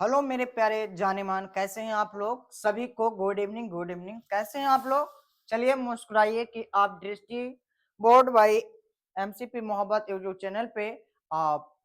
Hello मेरे प्यारे जानेमान, कैसे हैं आप लोग? सभी को गुड इवनिंग। Good evening. कैसे हैं आप लोग? चलिए मुस्कुराइए कि आप दृष्टि बोर्ड बाई एमसीपी मोहब्बत यूट्यूब चैनल पे आप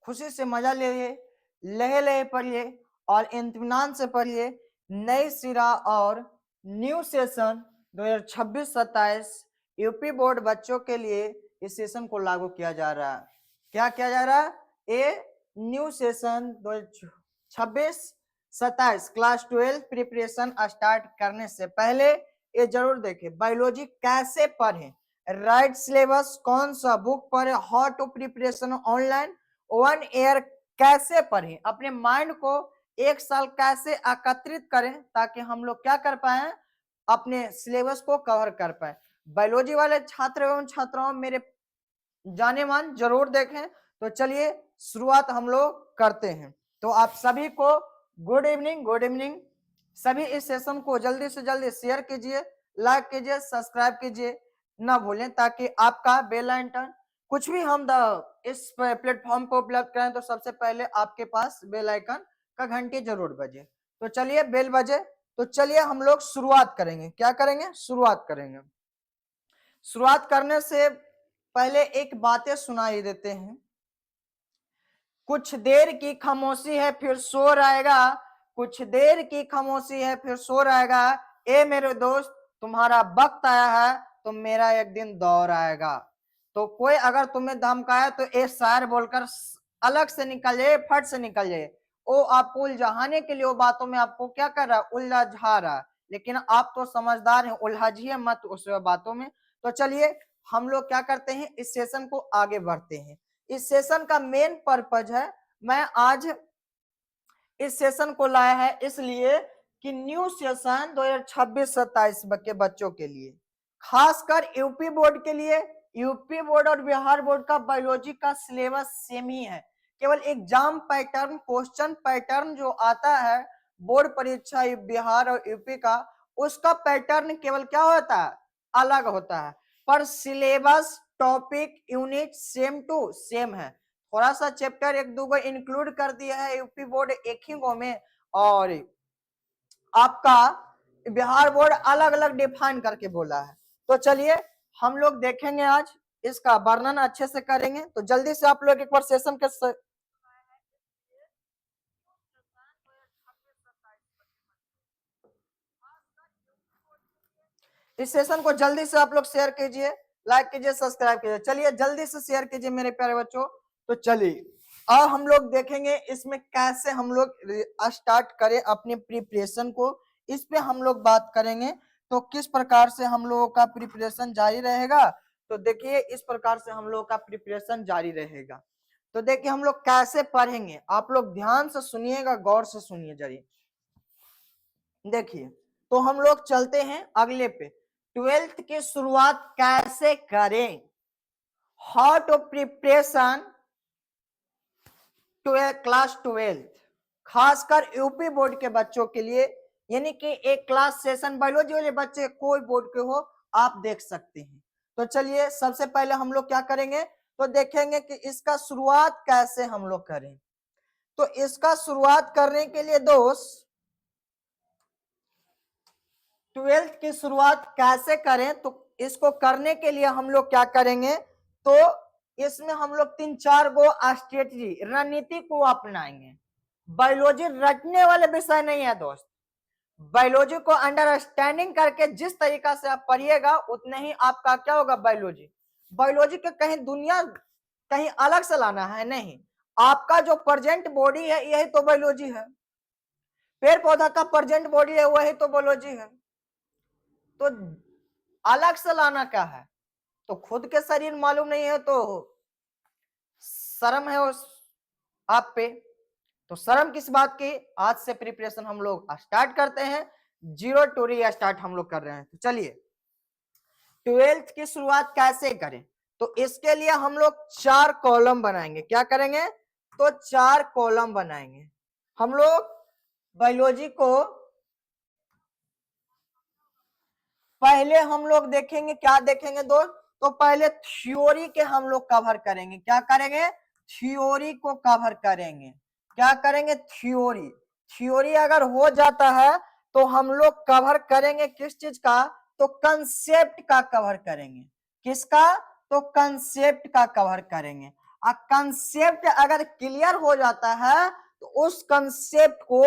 खुशी से मजा लिए, लहे लहे पढ़िए और इत्मीनान से पढ़िए। नई सिरा और न्यू सेशन 2026-27 यूपी बोर्ड बच्चों के लिए इस सेशन को लागू किया जा रहा है। क्या किया जा रहा है? ये new session 2026-27 class 12 preparation start करने से पहले ये जरूर देखें बायोलॉजी कैसे पढ़ें, राइट सिलेबस, कौन सा बुक पढ़े, how to preparation online, 1 year कैसे पढ़ें, अपने माइंड को 1 साल कैसे एकत्रित करें ताकि हम लोग क्या कर पाए, अपने सिलेबस को कवर कर पाए। बायोलॉजी वाले छात्र एवं छात्राओं मेरे जाने मान जरूर देखें। तो चलिए शुरुआत हम लोग करते हैं। तो आप सभी को गुड इवनिंग। Good evening. सभी इस सेशन को जल्दी से जल्दी शेयर कीजिए, लाइक कीजिए, सब्सक्राइब कीजिए ना भूलें ताकि आपका बेल आइकन कुछ भी हम इस प्लेटफॉर्म पर उपलब्ध करें तो सबसे पहले आपके पास बेल आइकन का घंटी जरूर बजे। तो चलिए बेल बजे तो चलिए हम लोग शुरुआत करेंगे। क्या करेंगे? शुरुआत करेंगे। शुरुआत करने से पहले एक बातें सुनाई देते हैं। कुछ देर की खामोशी है फिर शोर आएगा, कुछ देर की खामोशी है फिर शोर आएगा, ए मेरे दोस्त तुम्हारा वक्त आया है तो मेरा एक दिन दौर आएगा। तो कोई अगर तुम्हें धमकाए तो एक शायर बोलकर अलग से निकल जाए, फट से निकल जाए। वो आपको उलझाने के लिए वो बातों में आपको क्या कर रहा है? उलझा रहा है। लेकिन आप तो समझदार हैं, उलझिए मत उस बातों में। तो चलिए हम लोग क्या करते हैं, इस सेशन को आगे बढ़ते हैं। इस सेशन का मेन पर्पज है, मैं आज इस सेशन को लाया है इसलिए कि न्यू सेशन 2026-27 के बच्चों के लिए, खासकर यूपी बोर्ड के लिए। यूपी बोर्ड और बिहार बोर्ड का बायोलॉजी का सिलेबस सेम ही है, केवल एग्जाम पैटर्न, क्वेश्चन पैटर्न जो आता है बोर्ड परीक्षा बिहार और यूपी का, उसका पैटर्न केवल क्या होता है? अलग होता है, पर syllabus, topic, unit same to same है। थोड़ा सा चैप्टर एक दो इंक्लूड कर दिया है यूपी बोर्ड एक ही गो में, और आपका बिहार बोर्ड अलग अलग डिफाइन करके बोला है। तो चलिए हम लोग देखेंगे, आज इसका वर्णन अच्छे से करेंगे। तो जल्दी से आप लोग एक बार सेशन के इस सेशन को जल्दी से आप लोग शेयर कीजिए, लाइक कीजिए, सब्सक्राइब कीजिए। चलिए जल्दी से शेयर कीजिए मेरे प्यारे बच्चों। तो चलिए अब हम लोग देखेंगे इसमें कैसे हम लोग स्टार्ट करें अपने प्रिपरेशन को, इस पे हम लोग बात करेंगे। तो किस प्रकार से हम लोगों का प्रिपरेशन जारी रहेगा? तो देखिए इस प्रकार से हम लोगों का प्रिपरेशन जारी रहेगा। तो देखिए हम लोग कैसे पढ़ेंगे, आप लोग ध्यान से सुनिएगा, गौर से सुनिए जरिए। देखिए तो हम लोग चलते हैं अगले पे, 12th की शुरुआत कैसे करें, हाउ टू प्रिपरेशन क्लास 12, खासकर यूपी बोर्ड के बच्चों के लिए, यानी कि एक क्लास सेशन बायोलॉजी वाले बच्चे कोई बोर्ड के हो आप देख सकते हैं। तो चलिए सबसे पहले हम लोग क्या करेंगे, तो देखेंगे कि इसका शुरुआत कैसे हम लोग करें। तो इसका शुरुआत करने के लिए दोस्त 12th की शुरुआत कैसे करें, तो इसको करने के लिए हम लोग क्या करेंगे, तो इसमें हम लोग 3-4 गो स्ट्रेटजी, रणनीति को अपनाएंगे। बायोलॉजी रटने वाले विषय नहीं है दोस्त। बायोलॉजी को अंडरस्टैंडिंग करके जिस तरीका से आप पढ़िएगा उतने ही आपका क्या होगा, बायोलॉजी। बायोलॉजी के कहीं दुनिया कहीं अलग से लाना है नहीं, आपका जो प्रेजेंट बॉडी है यही तो बायोलॉजी है, पेड़ पौधा का प्रेजेंट बॉडी है वही तो बायोलॉजी है। तो अलग से लाना क्या है? तो खुद के शरीर मालूम नहीं है तो शर्म है उस आप पे। तो शर्म किस बात की? आज से प्रिपरेशन हम लोग स्टार्ट करते हैं, जीरो टू री स्टार्ट हम लोग कर रहे हैं। तो चलिए 12th की शुरुआत कैसे करें, तो इसके लिए हम लोग 4 कॉलम बनाएंगे। क्या करेंगे? तो 4 कॉलम बनाएंगे। हम लोग बायोलॉजी को पहले हम लोग देखेंगे, क्या देखेंगे दोस्त, तो पहले थ्योरी के हम लोग कवर करेंगे। क्या करेंगे? थ्योरी को कवर करेंगे। क्या करेंगे, थ्योरी। थ्योरी अगर हो जाता है तो हम लोग कवर करेंगे किस चीज का, तो कंसेप्ट का कवर करेंगे। किसका, तो कंसेप्ट का कवर करेंगे। कंसेप्ट अगर क्लियर हो जाता है तो उस कंसेप्ट को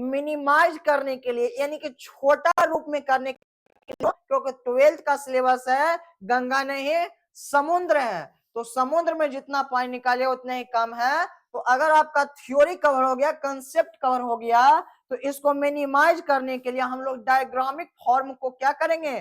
मिनिमाइज करने के लिए, यानी कि छोटा रूप में करने के लिए, क्योंकि 12th का सिलेबस है गंगा नहीं समुद्र है, तो समुद्र में जितना पानी निकाले उतना ही कम है। तो अगर आपका थ्योरी कवर हो गया, कंसेप्ट कवर हो गया, तो इसको मिनिमाइज करने के लिए हम लोग डायग्रामिक फॉर्म को क्या करेंगे,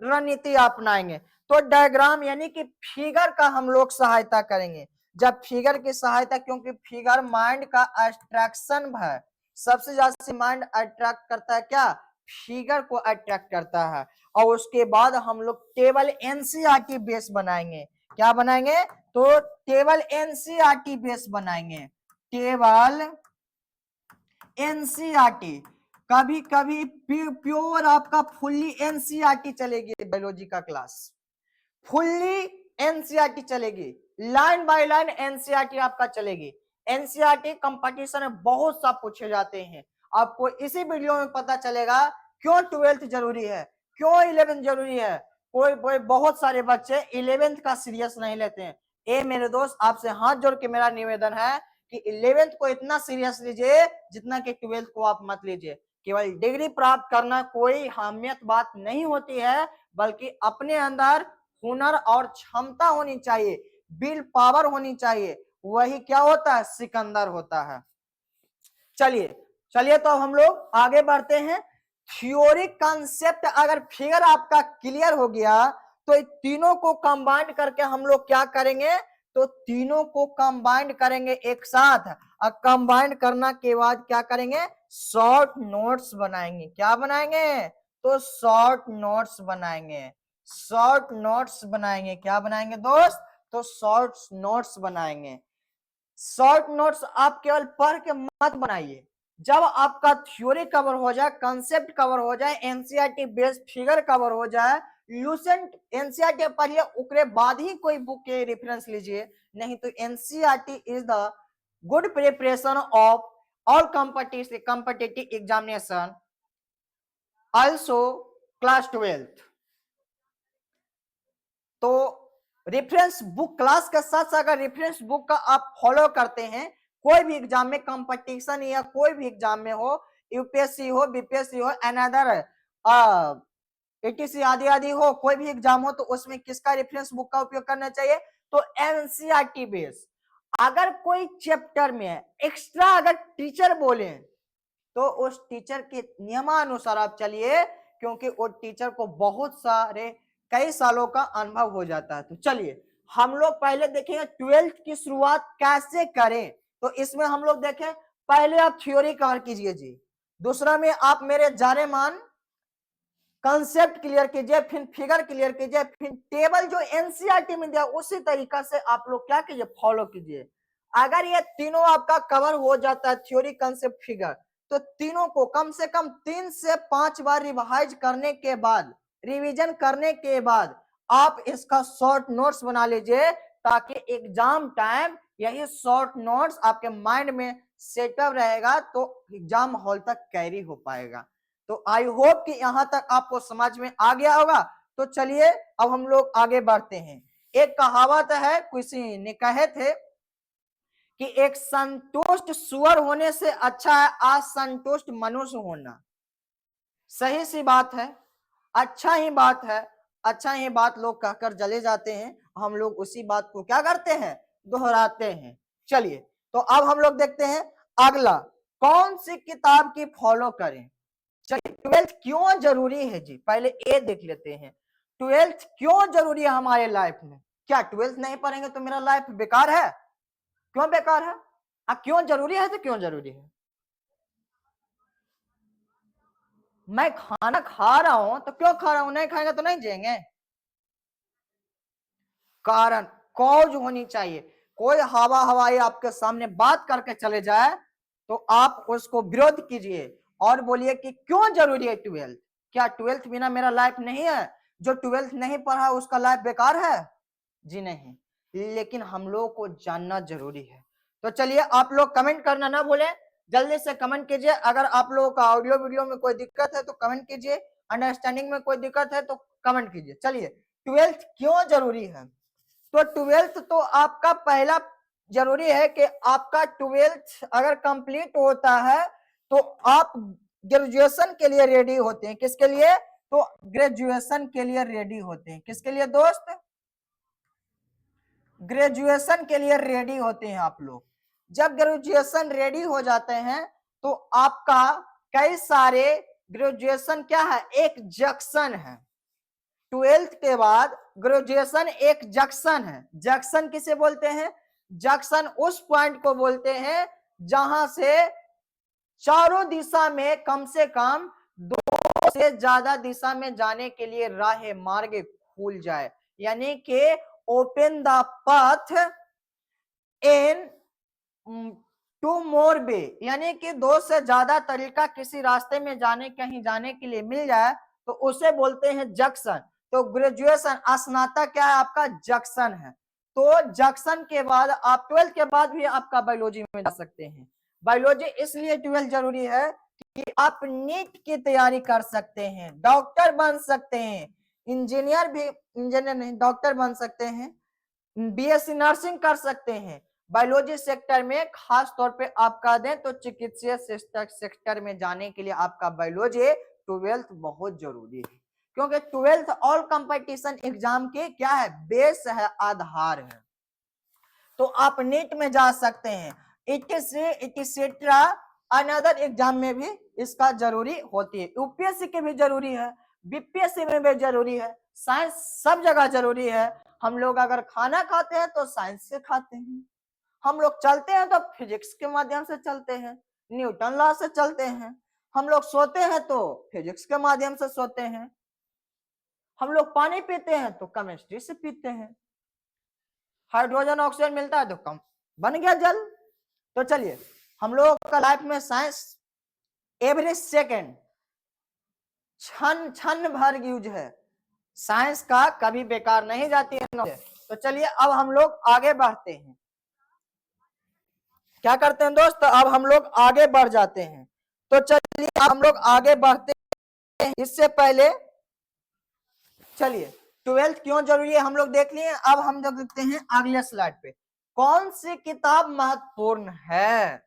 रणनीति अपनाएंगे। तो डायग्राम यानी कि फिगर का हम लोग सहायता करेंगे। जब फिगर की सहायता, क्योंकि फिगर माइंड का अट्रैक्शन है, सबसे ज्यादा माइंड अट्रैक्ट करता है क्या, फिगर को अट्रैक्ट करता है। और उसके बाद हम लोग टेबल एनसीईआरटी बेस बनाएंगे। क्या बनाएंगे, तो टेबल एनसीईआरटी बेस बनाएंगे। टेबल एनसीईआरटी, कभी कभी प्योर आपका फुल्ली एनसीईआरटी चलेगी, बायोलॉजी का क्लास फुल्ली एनसीईआरटी चलेगी, लाइन बाय लाइन एनसीईआरटी आपका चलेगी। एनसीईआरटी कंपटीशन में बहुत सा पूछे जाते हैं, आपको इसी वीडियो में पता चलेगा क्यों 12th जरूरी है, क्यों 11th जरूरी है। कोई कोई बहुत सारे बच्चे 11th का सीरियस नहीं लेते हैं। ए मेरे दोस्त, आपसे हाथ जोड़ के मेरा निवेदन है कि 11th को इतना सीरियस लीजिए जितना कि 12th को आप मत लीजिए। केवल डिग्री प्राप्त करना कोई अहमियत बात नहीं होती है, बल्कि अपने अंदर हुनर और क्षमता होनी चाहिए, विल पावर होनी चाहिए, वही क्या होता है, सिकंदर होता है। चलिए चलिए, तो हम लोग आगे बढ़ते हैं। थ्योरी कंसेप्ट अगर फिगर आपका क्लियर हो गया तो तीनों को कंबाइंड करके हम लोग क्या करेंगे, तो तीनों को कंबाइंड करेंगे एक साथ। और कंबाइंड करना के बाद क्या करेंगे, शॉर्ट नोट्स बनाएंगे। क्या बनाएंगे, तो शॉर्ट नोट्स बनाएंगे। शॉर्ट नोट्स बनाएंगे, क्या बनाएंगे दोस्त, तो शॉर्ट नोट्स बनाएंगे। शॉर्ट नोट्स आप केवल पढ़ के मत बनाइए। जब आपका थ्योरी कवर हो जाए, कंसेप्ट कवर हो जाए, एनसीईआरटी बेस्ड फिगर कवर हो जाए, लूसेंट एनसीईआरटी पढ़िए, उसके बाद ही कोई बुक के रेफरेंस लीजिए। नहीं तो NCERT is the good preparation of all competitive examination, also class 12th। तो रेफरेंस बुक क्लास के साथ साथ अगर रेफरेंस बुक का आप फॉलो करते हैं, कोई भी एग्जाम में कंपटीशन या कोई भी एग्जाम में हो, यूपीएससी हो, बीपीएससी हो, अनदर एटीसी आदि आदि हो, कोई भी एग्जाम हो, तो उसमें किसका रेफरेंस बुक का उपयोग करना चाहिए, तो एनसीईआरटी बेस। अगर कोई चैप्टर में एक्स्ट्रा अगर टीचर बोले तो उस टीचर के नियमानुसार आप चलिए, क्योंकि वो टीचर को बहुत सारे कई सालों का अनुभव हो जाता है। तो चलिए हम लोग पहले देखेंगे 12th की शुरुआत कैसे करें। तो इसमें हम लोग देखें, पहले आप थ्योरी कवर कीजिए जी, दूसरा में आप मेरे जाने मान कंसेप्ट क्लियर कीजिए, फिर फिगर क्लियर कीजिए, फिर टेबल जो एनसीईआरटी में दिया उसी तरीका से आप लोग क्या कीजिए, फॉलो कीजिए। अगर ये तीनों आपका कवर हो जाता है, थ्योरी कंसेप्ट फिगर, तो तीनों को कम से कम 3 से 5 बार रिवाइज करने के बाद, रिवीजन करने के बाद आप इसका शॉर्ट नोट्स बना लीजिए, ताकि एग्जाम टाइम यही शॉर्ट नोट्स आपके माइंड में सेटअप रहेगा, तो एग्जाम हॉल तक कैरी हो पाएगा। तो आई होप कि यहां तक आपको समझ में आ गया होगा। तो चलिए अब हम लोग आगे बढ़ते हैं। एक कहावत है, किसी ने कहे थे कि एक संतुष्ट सुअर होने से अच्छा है असंतुष्ट मनुष्य होना। सही सी बात है, अच्छा ही बात है, अच्छा ही बात लोग कहकर चले जाते हैं, हम लोग उसी बात को क्या करते हैं, दोहराते हैं। चलिए तो अब हम लोग देखते हैं अगला, कौन सी किताब की फॉलो करें। चलिए 12th क्यों जरूरी है जी, पहले ये देख लेते हैं 12th क्यों जरूरी है हमारे लाइफ में। क्या 12th नहीं पढ़ेंगे तो मेरा लाइफ बेकार है, क्यों बेकार है, क्यों जरूरी है, तो क्यों जरूरी है। मैं खाना खा रहा हूं तो क्यों खा रहा हूं, नहीं खाएंगे तो नहीं जिएंगे। कारण, कॉज होनी चाहिए। कोई हवा हवाई आपके सामने बात करके चले जाए तो आप उसको विरोध कीजिए और बोलिए कि क्यों जरूरी है 12th। क्या 12th बिना मेरा लाइफ नहीं है, जो 12th नहीं पढ़ा उसका लाइफ बेकार है, जी नहीं। लेकिन हम लोगों को जानना जरूरी है तो चलिए आप लोग कमेंट करना ना भूलें, जल्दी से कमेंट कीजिए। अगर आप लोगों का ऑडियो वीडियो में कोई दिक्कत है तो कमेंट कीजिए, अंडरस्टैंडिंग में कोई दिक्कत है तो कमेंट कीजिए। चलिए, ट्वेल्थ क्यों जरूरी है? तो ट्वेल्थ तो आपका पहला जरूरी है कि आपका ट्वेल्थ अगर कंप्लीट होता है तो आप ग्रेजुएशन के लिए रेडी होते हैं। किसके लिए? तो ग्रेजुएशन के लिए रेडी होते हैं। किसके लिए दोस्त? ग्रेजुएशन के लिए रेडी होते हैं आप लोग। जब ग्रेजुएशन रेडी हो जाते हैं तो आपका कई सारे ग्रेजुएशन क्या है, एक जंक्शन है। ट्वेल्थ के बाद ग्रेजुएशन एक जंक्शन है। जंक्शन किसे बोलते हैं? जंक्शन उस पॉइंट को बोलते हैं जहां से चारों दिशा में कम से कम 2 से ज्यादा दिशा में जाने के लिए राह मार्ग खुल जाए, यानी कि open the path into more way, यानी कि 2 से ज्यादा तरीका किसी रास्ते में जाने कहीं जाने के लिए मिल जाए तो उसे बोलते हैं जंक्शन। तो ग्रेजुएशन स्नातक क्या है आपका? जंक्शन है। तो जंक्शन के बाद आप 12th के बाद भी आपका बायोलॉजी में जा सकते हैं। बायोलॉजी इसलिए 12th जरूरी है कि आप नीट की तैयारी कर सकते हैं, डॉक्टर बन सकते हैं, इंजीनियर भी, इंजीनियर नहीं डॉक्टर बन सकते हैं, बीएससी नर्सिंग कर सकते हैं। बायोलॉजी सेक्टर में खास तौर पे आपका दें तो चिकित्सीय सेक्टर में जाने के लिए आपका बायोलॉजी 12th बहुत जरूरी है, क्योंकि 12th ऑल कंपटीशन एग्जाम के क्या है? बेस है, आधार है। तो आप नीट में जा सकते हैं, इटिसेट्रा अनदर एग्जाम में भी इसका जरूरी होती है। यूपीएससी के भी जरूरी है, बीपीएससी में भी जरूरी है, साइंस सब जगह जरूरी है। हम लोग अगर खाना खाते हैं तो साइंस से खाते हैं, हम लोग चलते हैं तो फिजिक्स के माध्यम से चलते हैं, न्यूटन लॉ से चलते हैं, हम लोग सोते हैं तो फिजिक्स के माध्यम से सोते हैं, हम लोग पानी पीते हैं तो केमिस्ट्री से पीते हैं, हाइड्रोजन ऑक्सीजन मिलता है तो कम बन गया जल। तो चलिए, हम लोग का लाइफ में साइंस एवरी सेकेंड क्षण भर यूज है, साइंस का कभी बेकार नहीं जाती है। तो चलिए अब हम लोग आगे बढ़ते हैं, क्या करते हैं दोस्त? अब हम लोग आगे बढ़ जाते हैं। तो चलिए अब हम लोग आगे बढ़ते हैं। इससे पहले चलिए 12th क्यों जरूरी है हम लोग देख लिए। अब हम जब देखते हैं अगले स्लाइड पे, कौन सी किताब महत्वपूर्ण है?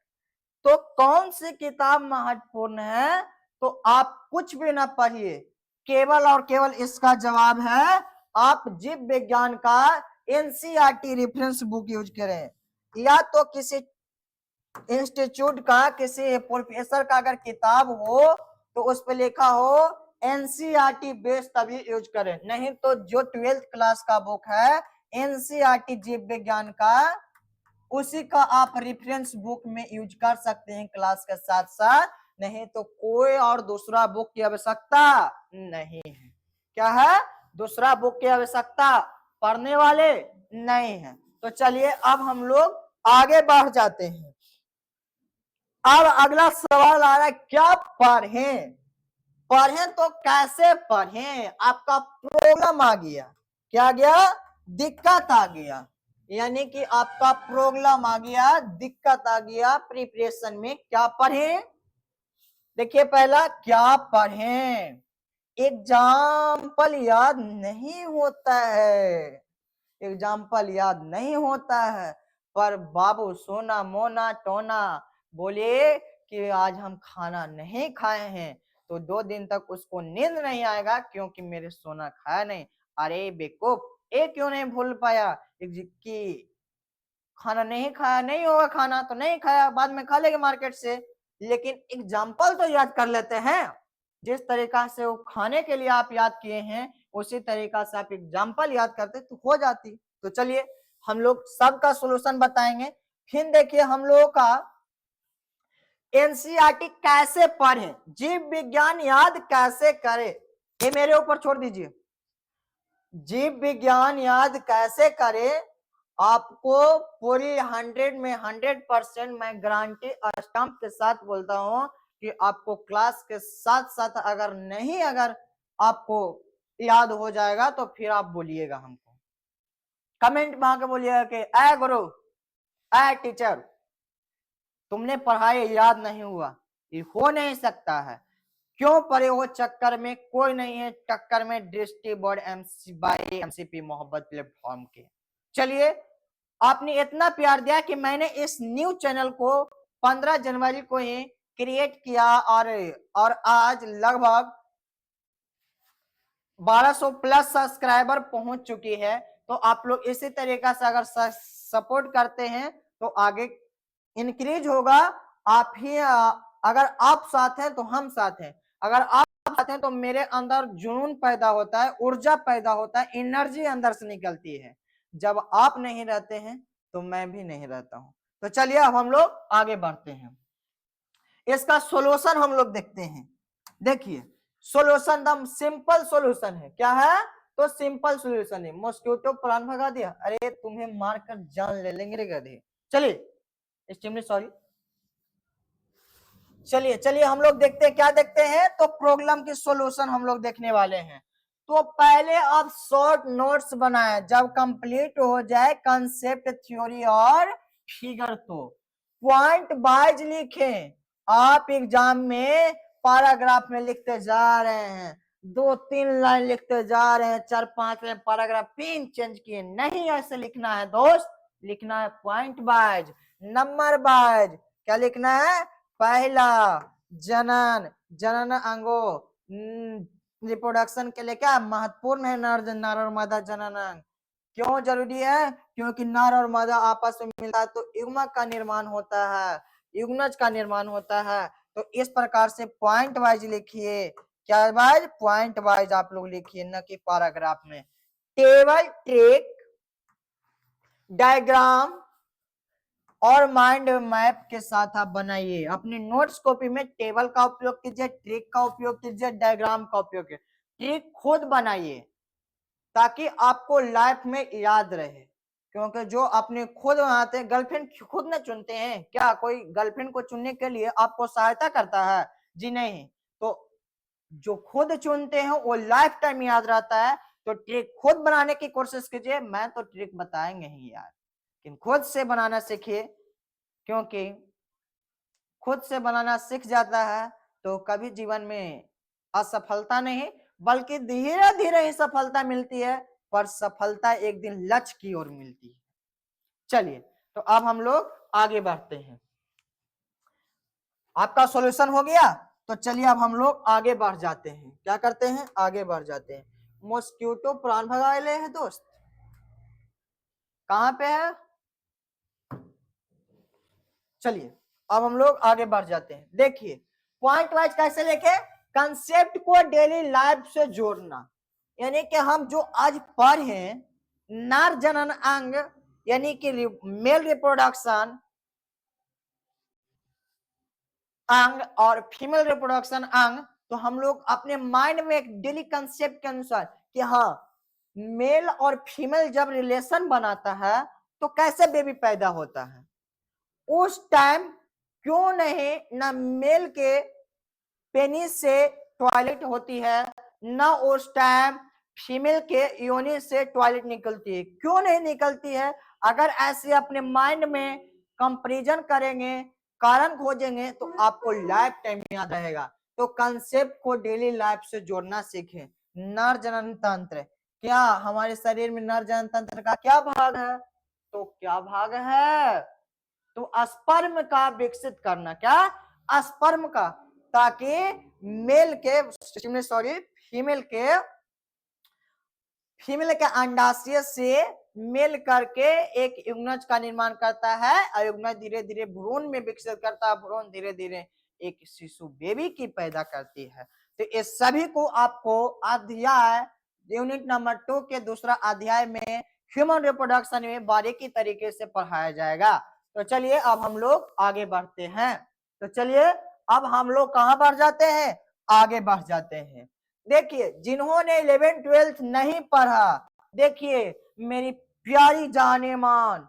तो कौन सी किताब महत्वपूर्ण है? तो आप कुछ भी ना पढ़िए, केवल और केवल इसका जवाब है आप जीव विज्ञान का एनसीईआरटी रेफरेंस बुक यूज करें, या तो किसी इंस्टीट्यूट का किसी प्रोफेसर का अगर किताब हो तो उस पर लिखा हो एनसीईआरटी बेस तभी यूज करें, नहीं तो जो 12th क्लास का बुक है एनसीईआरटी जीव विज्ञान का, उसी का आप रेफरेंस बुक में यूज कर सकते हैं क्लास के साथ साथ, नहीं तो कोई और दूसरा बुक की आवश्यकता नहीं है। क्या है? दूसरा बुक की आवश्यकता पढ़ने वाले नहीं है। तो चलिए अब हम लोग आगे बढ़ जाते हैं। अब अगला सवाल आ रहा है, क्या पढ़ें? पढ़ें तो कैसे पढ़ें? आपका प्रॉब्लम आ गया, क्या गया? दिक्कत आ गया, यानी कि आपका प्रॉब्लम आ गया, दिक्कत आ गया प्रिपरेशन में। क्या पढ़ें? देखिए पहला, क्या पढ़ें? एग्जाम्पल याद नहीं होता है, एग्जाम्पल याद नहीं होता है, पर बाबू सोना मोना टोना बोले कि आज हम खाना नहीं खाए हैं तो 2 दिन तक उसको नींद नहीं आएगा क्योंकि मेरे सोना खाया नहीं। अरे बेवकूफ, एक क्यों नहीं भूल पाया कि खाना नहीं खाया, नहीं होगा खाना तो नहीं खाया, बाद में खा लेंगे मार्केट से, लेकिन एग्जाम्पल तो याद कर लेते हैं। जिस तरीका से वो खाने के लिए आप याद किए हैं उसी तरीका से आप एग्जाम्पल याद करते तो हो जाती। तो चलिए हम लोग सबका सोल्यूशन बताएंगे। फिर देखिए हम लोगों का एनसीईआरटी कैसे पढ़ें, जीव विज्ञान याद कैसे करें, ये मेरे ऊपर छोड़ दीजिए। जीव विज्ञान याद कैसे करें, आपको पूरी 100 में 100% मैं गारंटी स्टंप के साथ बोलता हूं कि आपको क्लास के साथ साथ अगर आपको याद हो जाएगा तो फिर आप बोलिएगा हमको, कमेंट में आके बोलिएगा कि ए गुरु, ए टीचर, तुमने पढ़ाई याद नहीं हुआ, ये हो नहीं सकता है। क्यों पड़े हो चक्कर में, कोई नहीं है टक्कर में दृष्टि बोर्ड एमसीपी मोहब्बत प्लेटफॉर्म के। चलिए, आपने इतना प्यार दिया कि मैंने इस न्यू चैनल को 15 जनवरी को ही क्रिएट किया और आज लगभग 1200 प्लस सब्सक्राइबर पहुंच चुकी है। तो आप लोग इसी तरीका से अगर सपोर्ट करते हैं तो आगे इंक्रीज होगा। आप ही अगर आप साथ हैं तो हम साथ हैं, अगर आप साथ हैं तो मेरे अंदर जुनून पैदा होता है, ऊर्जा पैदा होता है, एनर्जी अंदर से निकलती है। जब आप नहीं रहते हैं तो मैं भी नहीं रहता हूं। तो चलिए अब हम लोग आगे बढ़ते हैं, इसका सॉल्यूशन हम लोग देखते हैं। देखिए सॉल्यूशन दम सिंपल सॉल्यूशन है, क्या है? तो सिंपल सॉल्यूशन है। मॉस्किटो प्राण भगा दिया, अरे तुम्हें मारकर जान ले लेंगे रे गधे। चलिए एक्सट्रीमली सॉरी। चलिए चलिए हम लोग देखते हैं, क्या देखते हैं? तो प्रॉब्लम की सॉल्यूशन हम लोग देखने वाले हैं। तो पहले आप शॉर्ट नोट्स बनाए, जब कंप्लीट हो जाए कंसेप्ट थ्योरी और फिगर तो पॉइंट वाइज लिखें। आप एग्जाम में पैराग्राफ में लिखते जा रहे हैं, 2-3 लाइन लिखते जा रहे हैं, 4-5 लाइन पैराग्राफ पिन चेंज किए, नहीं ऐसे लिखना है दोस्त। लिखना है पॉइंट वाइज, नंबर वाइज। क्या लिखना है? पहला जनन, जनन अंगो रिप्रोडक्शन के लिए क्या महत्वपूर्ण है? नर और मादा जनन अंग। क्यों जरूरी है? क्योंकि नर और मादा आपस में मिलता है तो युग्मक का निर्माण होता है, युग्मज का निर्माण होता है। तो इस प्रकार से पॉइंट वाइज लिखिए। क्या वाइज? पॉइंट वाइज आप लोग लिखिए, न कि पैराग्राफ में। टेबल, ट्रिक, डायग्राम और माइंड मैप के साथ आप बनाइए। अपनी नोट्स कॉपी में टेबल का उपयोग कीजिए, ट्रिक का उपयोग कीजिए, डायग्राम का उपयोग कीजिए। ट्रिक खुद बनाइए ताकि आपको लाइफ में याद रहे, क्योंकि जो अपने खुद बनाते हैं, गर्लफ्रेंड खुद न चुनते हैं क्या? कोई गर्लफ्रेंड को चुनने के लिए आपको सहायता करता है? जी नहीं। तो जो खुद चुनते हैं वो लाइफ टाइम याद रहता है। तो ट्रिक खुद बनाने की कोशिश कीजिए। मैं तो ट्रिक बताएंगे ही यार, लेकिन खुद से बनाना सीखिए, क्योंकि खुद से बनाना सीख जाता है तो कभी जीवन में असफलता नहीं बल्कि धीरे धीरे ही सफलता मिलती है, पर सफलता एक दिन लक्ष्य की ओर मिलती है। चलिए तो अब हम लोग आगे बढ़ते हैं। आपका सॉल्यूशन हो गया, तो चलिए अब हम लोग आगे बढ़ जाते हैं। क्या करते हैं? आगे बढ़ जाते हैं। मॉस्किटो प्राण भगाए ले है दोस्त, कहां पे है? चलिए अब हम लोग आगे बढ़ जाते हैं। देखिए पॉइंट वाइज कैसे लिखे? कंसेप्ट को डेली लाइफ से जोड़ना, यानी कि हम जो आज पढ़े नर जनन अंग यानी कि मेल रिप्रोडक्शन अंग और फीमेल रिप्रोडक्शन अंग, तो हम लोग अपने माइंड में एक डेली कंसेप्ट के अनुसार कि हाँ मेल और फीमेल जब रिलेशन बनाता है तो कैसे बेबी पैदा होता है। उस टाइम क्यों नहीं ना मेल के पेनिस से टॉयलेट होती है, ना उस टाइम फीमेल के योनि से टॉयलेट निकलती है? क्यों नहीं निकलती है? अगर ऐसे अपने माइंड में कंपैरिजन करेंगे, कारण खोजेंगे, तो आपको लाइफ टाइम याद रहेगा। तो कंसेप्ट को डेली लाइफ से जोड़ना सीखें। नर जनन तंत्र, क्या हमारे शरीर में नर जनन तंत्र का क्या भाग है? तो क्या भाग है? तो स्पर्म का विकसित करना। क्या? स्पर्म का, ताकि मेल के सॉरी फीमेल के अंडाशय से मेल करके एक युग्मज का निर्माण करता है, और युग्मज धीरे धीरे भ्रूण में विकसित करता है, भ्रूण धीरे धीरे एक शिशु बेबी की पैदा करती है। तो इस सभी को आपको अध्याय यूनिट नंबर 2 के दूसरा अध्याय में ह्यूमन रिप्रोडक्शन में बारीकी तरीके से पढ़ाया जाएगा। तो चलिए अब हम लोग आगे बढ़ते हैं। तो चलिए अब हम लोग कहां बढ़ जाते हैं? आगे बढ़ जाते हैं। देखिए जिन्होंने 11th-12th नहीं पढ़ा, देखिए मेरी प्यारी जाने मान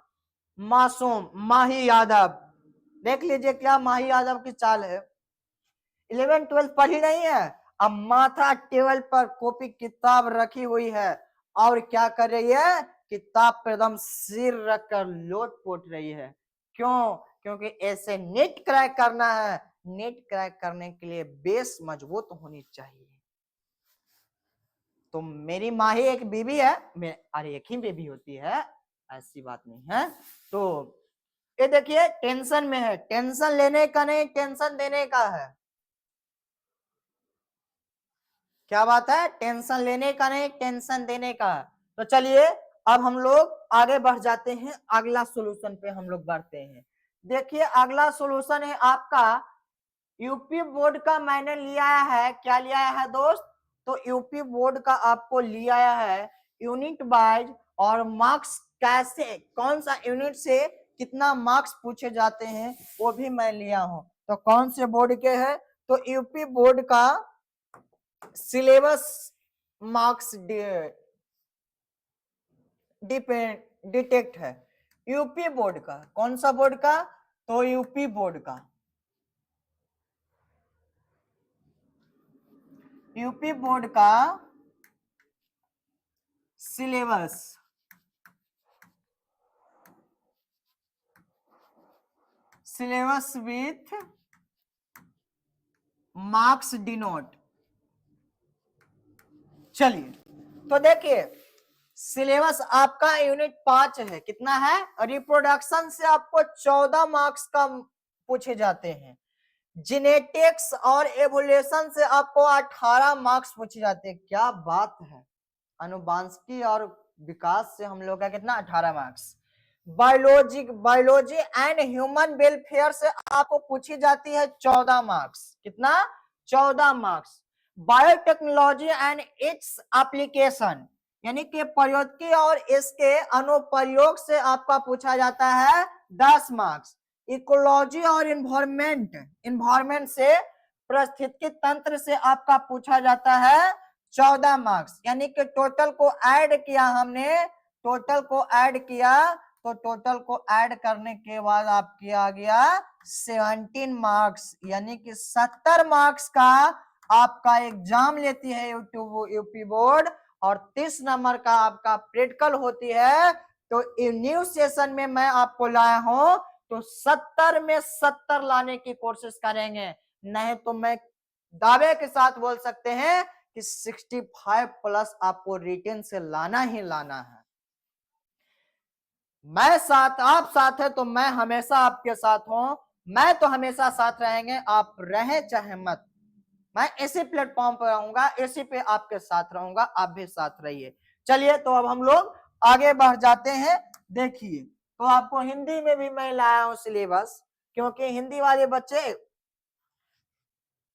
मासूम माही यादव, देख लीजिए क्या माही यादव की चाल है। 11th-12th पढ़ी नहीं है, अब माथा टेबल पर कॉपी किताब रखी हुई है और क्या कर रही है? किताब पर एकदम सिर रखकर लोट पोट रही है। क्यों? क्योंकि ऐसे नेट क्रैक करना है, नेट क्रैक करने के लिए बेस मजबूत होनी चाहिए। तो मेरी माँ ही एक बीबी है, अरे एक ही बेबी होती है, ऐसी बात नहीं है। तो ये देखिए टेंशन में है, टेंशन लेने का नहीं टेंशन देने का है। क्या बात है? टेंशन लेने का नहीं टेंशन देने का। तो चलिए अब हम लोग आगे बढ़ जाते हैं, अगला सॉल्यूशन पे हम लोग बढ़ते हैं। देखिए अगला सॉल्यूशन है आपका यूपी बोर्ड का, मैंने लिया है, क्या लिया है दोस्त? तो यूपी बोर्ड का आपको लिया है यूनिट वाइज और मार्क्स कैसे, कौन सा यूनिट से कितना मार्क्स पूछे जाते हैं वो भी मैं लिया हूं। तो कौन से बोर्ड के है? तो यूपी बोर्ड का सिलेबस मार्क्स डिटेक्ट है। यूपी बोर्ड का, कौन सा बोर्ड का? तो यूपी बोर्ड का, यूपी बोर्ड का सिलेबस विथ मार्क्स डिनोट। चलिए तो देखिए सिलेबस आपका यूनिट 5 है, कितना है? रिप्रोडक्शन से आपको 14 मार्क्स का पूछे जाते हैं, जेनेटिक्स और एवोल्यूशन से आपको 18 मार्क्स पूछे जाते हैं। क्या बात है! अनुवांशिकी और विकास से हम लोग का कितना? 18 marks. Biology and human welfare से आपको पूछी जाती है 14 मार्क्स, कितना? 14 marks. Biotechnology and its application यानी कि प्रौद्योगिकी और इसके अनुप्रयोग से आपका पूछा जाता है 10 मार्क्स। इकोलॉजी और इन्वायरमेंट से, पारिस्थितिकी तंत्र से आपका पूछा जाता है 14 मार्क्स। यानी कि टोटल को ऐड किया हमने, टोटल को ऐड किया, तो टोटल को ऐड करने के बाद आपकी आ गया 17 मार्क्स, यानी कि 70 मार्क्स का आपका एग्जाम लेती है यूपी बोर्ड और 30 नंबर का आपका प्रैक्टिकल होती है। तो न्यू सेशन में मैं आपको लाया हूं तो 70 में 70 लाने की कोशिश करेंगे, नहीं तो मैं दावे के साथ बोल सकते हैं कि 65 प्लस आपको रिटेन से लाना ही लाना है। मैं साथ, आप साथ है तो मैं हमेशा आपके साथ हूं, मैं तो हमेशा साथ रहेंगे, आप रहे चाहे मत, मैं इसी प्लेटफॉर्म पर रहूंगा, इसी पे आपके साथ रहूंगा, आप भी साथ रहिए। चलिए तो अब हम लोग आगे बढ़ जाते हैं। देखिए तो आपको हिंदी में भी मैं लाया हूं सिलेबस, क्योंकि हिंदी वाले बच्चे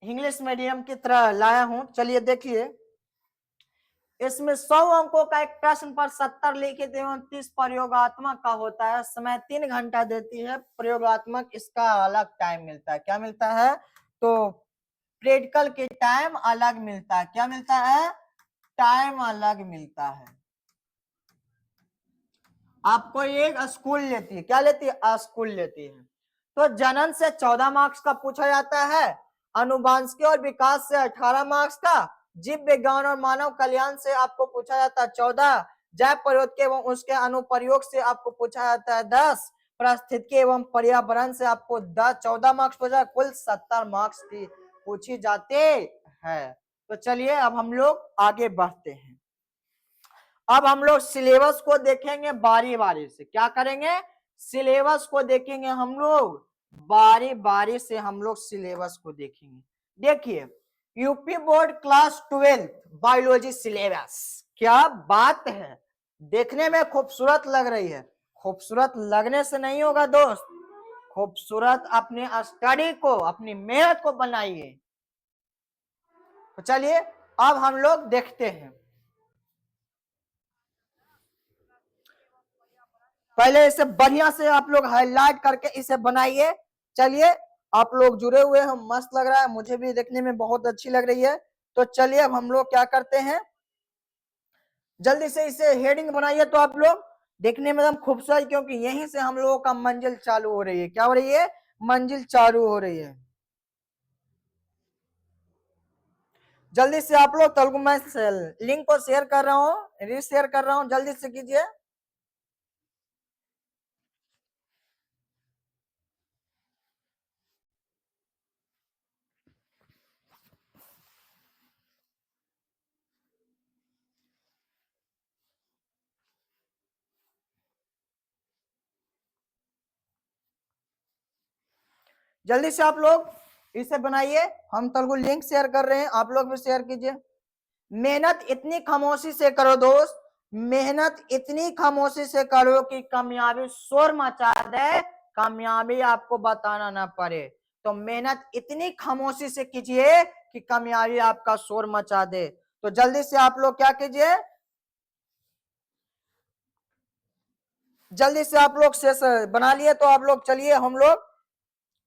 इंग्लिश मीडियम की तरह लाया हूं। चलिए देखिए इसमें 100 अंकों का एक प्रश्न पर 70 लिखित एवं 30 प्रयोगात्मक का होता है, समय 3 घंटा देती है। प्रयोगात्मक इसका अलग टाइम मिलता है, क्या मिलता है? तो प्रैक्टिकल के टाइम अलग मिलता है, क्या मिलता है? टाइम अलग मिलता है। आपको एक स्कूल लेती है, क्या लेती है? स्कूल लेती है। तो जनन से 14 मार्क्स का पूछा जाता है, अनुवांशिकी और विकास से 18 मार्क्स का, जीव विज्ञान और मानव कल्याण से आपको पूछा जाता है 14, जैव प्रौद्योगिकी एवं उसके अनुप्रयोग से आपको पूछा जाता है 10, पारिस्थितिकी एवं पर्यावरण से आपको 14 मार्क्स पूछा, कुल 70 मार्क्स की पूछी जाते हैं। तो चलिए अब हम लोग आगे बढ़ते हैं। अब हम लोग सिलेबस को देखेंगे बारी बारी से, क्या करेंगे? सिलेबस को देखेंगे हम लोग बारी बारी से, हम लोग सिलेबस को देखेंगे। देखिए UP board class 12 biology syllabus, क्या बात है! देखने में खूबसूरत लग रही है, खूबसूरत लगने से नहीं होगा दोस्त, खूबसूरत अपने स्टडी को, अपनी मेहनत को बनाइए। तो चलिए अब हम लोग देखते हैं। पहले इसे बढ़िया से आप लोग हाईलाइट करके इसे बनाइए। चलिए आप लोग जुड़े हुए हैं, मस्त लग रहा है, मुझे भी देखने में बहुत अच्छी लग रही है। तो चलिए अब हम लोग क्या करते हैं, जल्दी से इसे हेडिंग बनाइए तो आप लोग देखने में एकदम खूबसूरत, क्योंकि यहीं से हम लोगों का मंजिल चालू हो रही है। क्या हो रही है? मंजिल चालू हो रही है। जल्दी से आप लोग, तेलुगु मैं लिंक को शेयर कर रहा हूँ, रीशेयर कर रहा हूँ, जल्दी से कीजिए। जल्दी से आप लोग इसे बनाइए, हम तेलुगु लिंक शेयर कर रहे हैं, आप लोग भी शेयर कीजिए। मेहनत इतनी खामोशी से करो दोस्त, मेहनत इतनी खामोशी से करो कि कामयाबी शोर मचा दे, कामयाबी आपको बताना ना पड़े। तो मेहनत इतनी खामोशी से कीजिए कि कामयाबी आपका शोर मचा दे। तो जल्दी से आप लोग क्या कीजिए, जल्दी से आप लोग शेष बना लिए। तो आप लोग चलिए हम लोग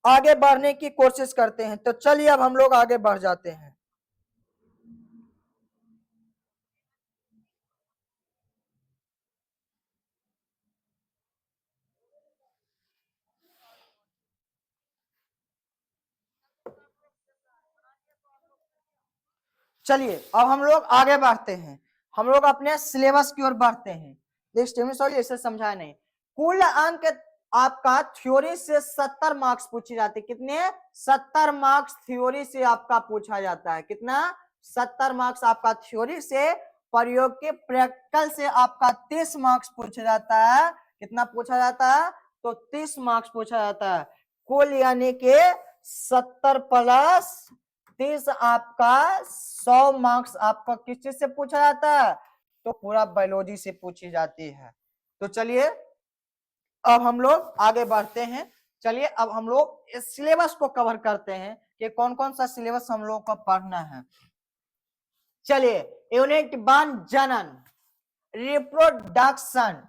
आगे बढ़ने की कोशिश करते हैं। तो चलिए अब हम लोग आगे बढ़ जाते हैं। चलिए अब हम लोग आगे बढ़ते हैं, हम लोग अपने सिलेबस की ओर बढ़ते हैं। देखिए सॉरी इसे समझाया नहीं। कुल अंक आपका थ्योरी से 70 मार्क्स पूछे जाते हैं। कितने? 70 मार्क्स थ्योरी से आपका पूछा जाता है। कितना? 70 मार्क्स आपका थ्योरी से। प्रयोग के प्रैक्टिकल से आपका 30 मार्क्स पूछा जाता है। कितना पूछा जाता है? तो 30 मार्क्स पूछा जाता है। कुल यानी कि 70 प्लस 30 आपका 100 मार्क्स आपका किस चीज से पूछा जाता है? तो पूरा बायोलॉजी से पूछी जाती है। तो चलिए अब हम लोग आगे बढ़ते हैं। चलिए अब हम लोग इस सिलेबस को कवर करते हैं कि कौन कौन सा सिलेबस हम लोग को पढ़ना है। चलिए यूनिट 1 जनन रिप्रोडक्शन,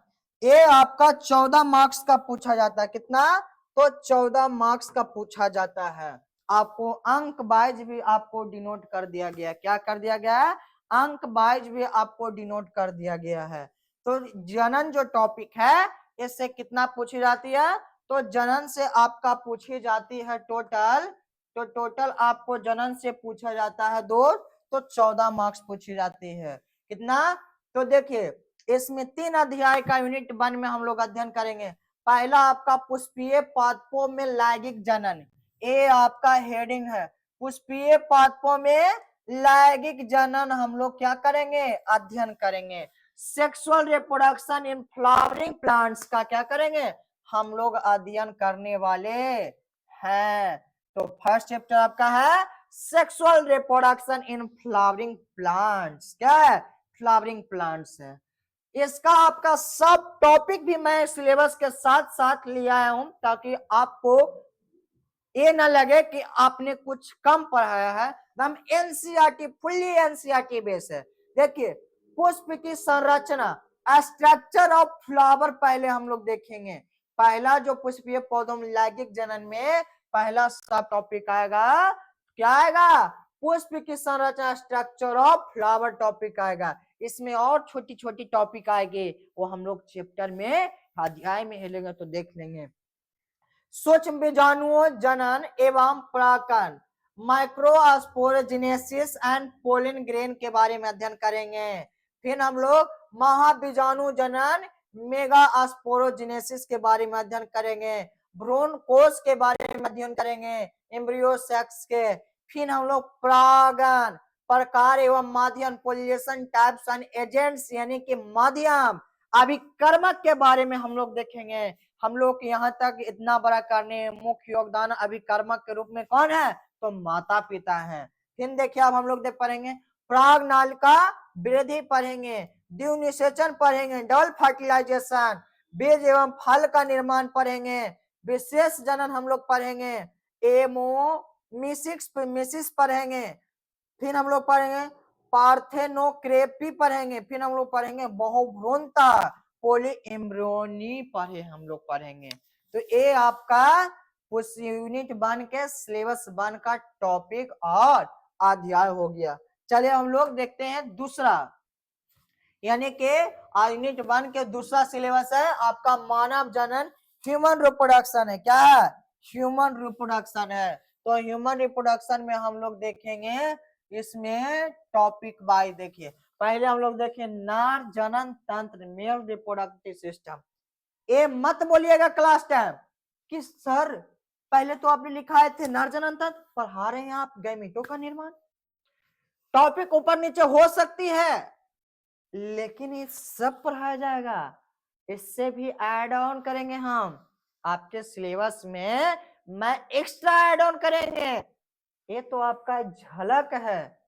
ये आपका 14 मार्क्स का पूछा जाता है। कितना? तो 14 मार्क्स का पूछा जाता है। आपको अंक वाइज भी आपको डिनोट कर दिया गया। क्या कर दिया गया है? अंक वाइज भी आपको डिनोट कर दिया गया है। तो जनन जो टॉपिक है इससे कितना पूछी जाती है? तो जनन से आपका पूछी जाती है टोटल, तो टोटल आपको जनन से पूछा जाता है दो, तो 14 मार्क्स पूछी जाती है। कितना? तो देखिए इसमें 3 अध्याय का यूनिट 1 में हम लोग अध्ययन करेंगे। पहला आपका पुष्पीय पादपों में लैंगिक जनन, ये आपका हेडिंग है। पुष्पीय पादपों में लैंगिक जनन हम लोग क्या करेंगे? अध्ययन करेंगे। Sexual reproduction in flowering plants का क्या करेंगे? हम लोग अध्ययन करने वाले हैं। तो फर्स्ट चैप्टर आपका है sexual reproduction in flowering plants. क्या है? फ्लावरिंग प्लांट्स है। इसका आपका सब टॉपिक भी मैं सिलेबस के साथ साथ ले आया हूं ताकि आपको ये ना लगे कि आपने कुछ कम पढ़ाया है। हम एनसीईआरटी फुल्ली एनसीईआरटी बेस है। देखिए पुष्प की संरचना, स्ट्रक्चर ऑफ फ्लावर पहले हम लोग देखेंगे। पहला जो पुष्पीय पौधों में लैंगिक जनन में पहला सब टॉपिक आएगा। क्या आएगा? पुष्प की संरचना, स्ट्रक्चर ऑफ फ्लावर टॉपिक आएगा। इसमें और छोटी छोटी टॉपिक आएंगे, वो हम लोग चैप्टर में अध्याय में हेलेंगे तो देख लेंगे। सूक्ष्म बीजाणुओं जनन एवं परागकण, माइक्रोस्पोरोजेनेसिस एंड पोलन ग्रेन के बारे में अध्ययन करेंगे। फिर हम लोग महाबीजाणु जनन मेगा स्पोरोजेनेसिस के बारे में अध्ययन करेंगे। भ्रूण कोष के बारे में अध्ययन करेंगे, एम्ब्रियो सेक्स के। फिर हम लोग परागण प्रकार एवं माध्यम, पोलिनेशन टाइप्स एंड एजेंट्स यानी कि माध्यम, अभिकर्मक के बारे में हम लोग देखेंगे। हम लोग यहाँ तक इतना बड़ा करने मुख्य योगदान अभिकर्मक के रूप में कौन है? तो माता पिता है। फिर देखिए अब हम लोग देख पढ़ेंगे प्राग नाल का वृद्धि पढ़ेंगे, द्वितीय निषेचन पढ़ेंगे, डबल फर्टिलाइजेशन, बीज एवं फल का निर्माण पढ़ेंगे, विशेष जनन हम लोग पढ़ेंगे, एमोमिसिस पढ़ेंगे। फिर हम लोग पढ़ेंगे पार्थेनोक्रेपी पढ़ेंगे। फिर हम लोग पढ़ेंगे बहुभ्रूणता, पोली एम्ब्रियोनी पढ़े हम लोग पढ़ेंगे। तो ये आपका उस यूनिट 1 के सिलेबस 1 का टॉपिक और अध्याय हो गया। चलिए हम लोग देखते हैं दूसरा, यानी कि यूनिट 1 के दूसरा सिलेबस है आपका मानव जनन, ह्यूमन रिप्रोडक्शन है। क्या है? ह्यूमन रिप्रोडक्शन है। तो ह्यूमन रिप्रोडक्शन में हम लोग देखेंगे इसमें टॉपिक वाइज। देखिए पहले हम लोग देखें नर जनन तंत्र, मेल रिप्रोडक्टिव सिस्टम। ये मत बोलिएगा क्लास टाइम कि सर पहले तो आपने लिखाए थे नर जनन तंत्र, पढ़ा रहे हैं आप गैमीटों का निर्माण। टॉपिक ऊपर नीचे हो सकती है लेकिन ये सब पढ़ाया जाएगा। इससे भी ऐड ऑन करेंगे हम आपके सिलेबस में। मैं एक्स्ट्रा एड ऑन करेंगे। ये तो आपका झलक है,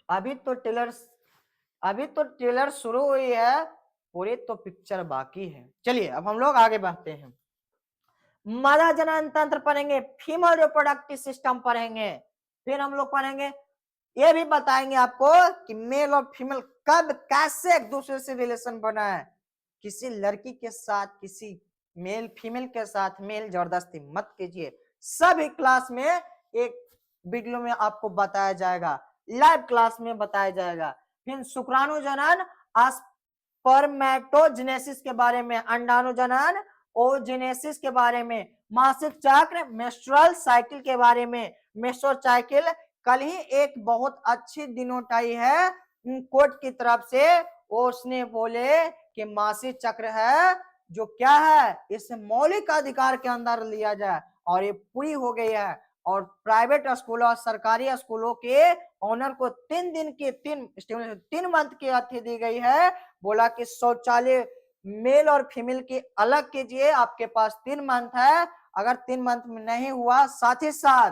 अभी तो ट्रेलर शुरू हुई है, पूरी तो पिक्चर बाकी है। चलिए अब हम लोग आगे बढ़ते हैं। मादा जनन तंत्र पढ़ेंगे, फीमेल रिप्रोडक्टिव सिस्टम पढ़ेंगे, फिर हम लोग पढ़ेंगे, ये भी बताएंगे आपको कि मेल और फीमेल कब कैसे एक दूसरे से रिलेशन बना है। किसी लड़की के साथ किसी मेल फीमेल के साथ मेल जबरदस्ती मत कीजिए। सभी क्लास में एक वीडियो में आपको बताया जाएगा, लाइव क्लास में बताया जाएगा। फिर शुक्राणु जनन, स्पर्मेटोजेनेसिस के बारे में, अंडाणु जनन ओजेनेसिस के बारे में, मासिक चक्र मेंस्ट्रुअल साइकिल के बारे में, मेंस्ट्रुअल साइकिल कल ही एक बहुत अच्छी डिनोटाई है कोर्ट की तरफ से, उसने बोले कि मासिक चक्र है जो क्या है, इसे मौलिक अधिकार के अंदर लिया जाए, और ये पूरी हो गई है। और प्राइवेट स्कूलों और सरकारी स्कूलों के ऑनर को 3 मंथ की अवधि दी गई है। बोला कि शौचालय मेल और फीमेल की अलग कीजिए, आपके पास 3 मंथ है, अगर 3 मंथ में नहीं हुआ, साथ ही साथ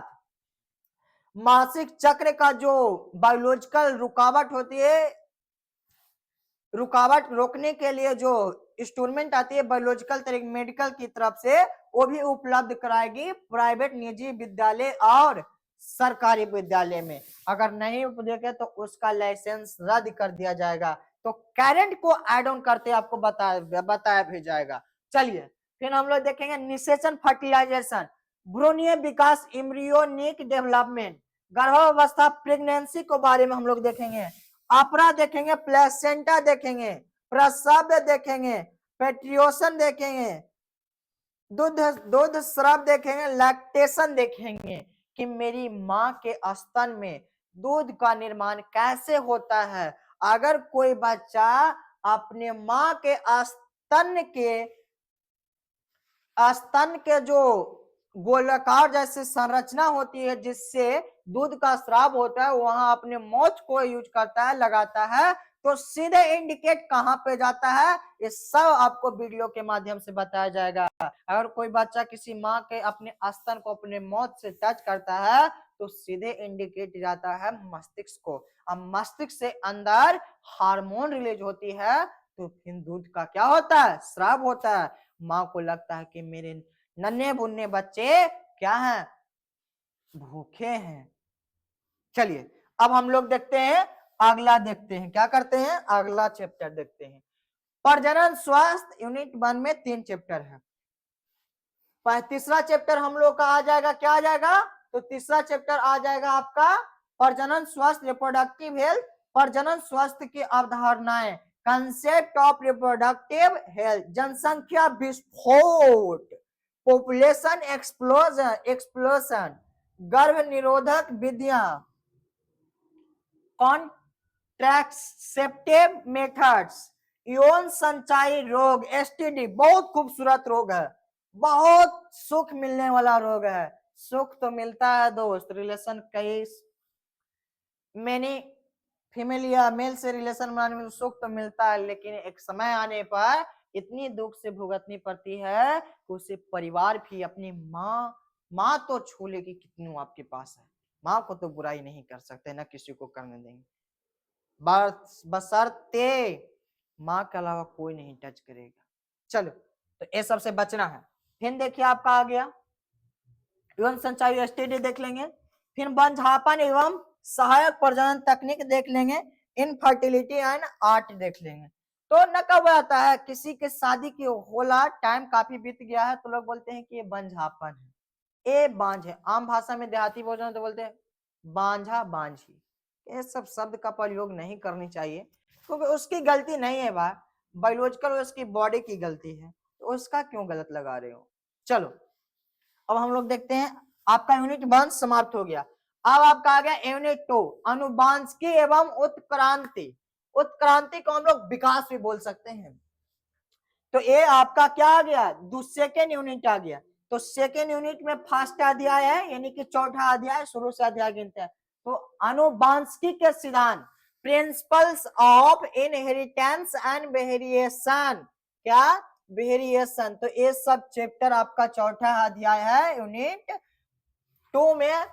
मासिक चक्र का जो बायोलॉजिकल रुकावट होती है, रुकावट रोकने के लिए जो इंस्ट्रूमेंट आती है बायोलॉजिकल तरीके मेडिकल की तरफ से, वो भी उपलब्ध कराएगी प्राइवेट निजी विद्यालय और सरकारी विद्यालय में। अगर नहीं देखे तो उसका लाइसेंस रद्द कर दिया जाएगा। तो कैरेंट को एड ऑन करते आपको बताया भी जाएगा। चलिए फिर हम लोग देखेंगे निषेचन, फर्टिलाइजेशन, भ्रूणीय विकास, एम्ब्रियोनिक डेवलपमेंट, गर्भावस्था प्रेगनेंसी के बारे में हम लोग देखेंगे, अपरा देखेंगे, प्लेसेंटा देखेंगे, प्रसव देखेंगे, पेट्रियोशन देखेंगे, दूध स्राव देखेंगे, लैक्टेशन देखेंगे कि मेरी माँ के स्तन में दूध का निर्माण कैसे होता है। अगर कोई बच्चा अपने माँ के स्तन के जो गोलाकार जैसे संरचना होती है जिससे दूध का स्राव होता है, वहां अपने मौत को यूज करता है, लगाता है, तो सीधे इंडिकेट कहां पे जाता है, ये सब आपको वीडियो के माध्यम से बताया जाएगा। अगर कोई बच्चा किसी माँ के अपने स्तन को अपने मौत से टच करता है तो सीधे इंडिकेट जाता है मस्तिष्क को। अब मस्तिष्क से अंदर हार्मोन रिलीज होती है, तो फिर दूध का क्या होता है, स्राव होता है। माँ को लगता है कि मेरे नन्हे बुन्ने बच्चे क्या हैं, भूखे हैं। चलिए अब हम लोग देखते हैं, अगला देखते हैं, क्या करते हैं, अगला चैप्टर देखते हैं। प्रजनन स्वास्थ्य यूनिट 1 में 3 चैप्टर है। तीसरा चैप्टर हम लोग का आ जाएगा, क्या आ जाएगा, तो तीसरा चैप्टर आ जाएगा आपका प्रजनन स्वास्थ्य, रिप्रोडक्टिव हेल्थ, प्रजनन स्वास्थ्य की अवधारणाएं, कंसेप्ट ऑफ रिप्रोडक्टिव हेल्थ, जनसंख्या विस्फोट, पॉपुलेशन एक्सप्लोजन, गर्भ निरोधक विधियां, कॉन्ट्रैसेप्टिव मेथड्स, यौन संचारी रोग, एसटीडी, बहुत खूबसूरत रोग है, बहुत सुख मिलने वाला रोग है। सुख तो मिलता है दोस्त, रिलेशन कई मैंने फीमेल या मेल से रिलेशन बनाने में सुख तो मिलता है, लेकिन एक समय आने पर इतनी दुख से भुगतनी पड़ती है कि उसे परिवार भी अपनी माँ तो छू लेगी, कितनी आपके पास है, माँ को तो बुराई नहीं कर सकते, ना किसी को करने देंगे, बशर्ते माँ के अलावा कोई नहीं टच करेगा। चलो तो ये सबसे बचना है। फिर देखिए आपका आ गया यौन संचारी एसटीडी देख लेंगे, फिर बंझापन एवं सहायक प्रजनन तकनीक देख लेंगे, इनफर्टिलिटी एंड आर्ट देख लेंगे। तो न कब आता है किसी के शादी की होला, टाइम काफी बीत गया है, तो लोग बोलते हैं कि ये बंझापन है, ये बांझ है, आम भाषा में देहाती भोजन तो बोलते हैं बांझा बांझी। ये सब शब्द का प्रयोग नहीं करनी चाहिए, क्योंकि उसकी गलती नहीं है, बायोलॉजिकल उसकी बॉडी की गलती है, तो उसका क्यों गलत लगा रहे हो। चलो अब हम लोग देखते हैं, आपका यूनिट 1 समाप्त हो गया। अब आपका आ गया यूनिट 2, अनुवांशिकी एवं उत्क्रांति। उत्क्रांति को हम लोग विकास भी बोल सकते हैं। तो ये आपका क्या आ गया, सेकेंड यूनिट आ गया। तो सेकेंड यूनिट में फर्स्ट अध्याय है, यानी कि चौथा अध्याय, शुरू से अध्याय गिनते हैं। तो अनुवांशिकी के सिद्धांत, principles of inheritance and variation, क्या वेरिएशन। तो ये सब चैप्टर आपका चौथा अध्याय है यूनिट 2 में,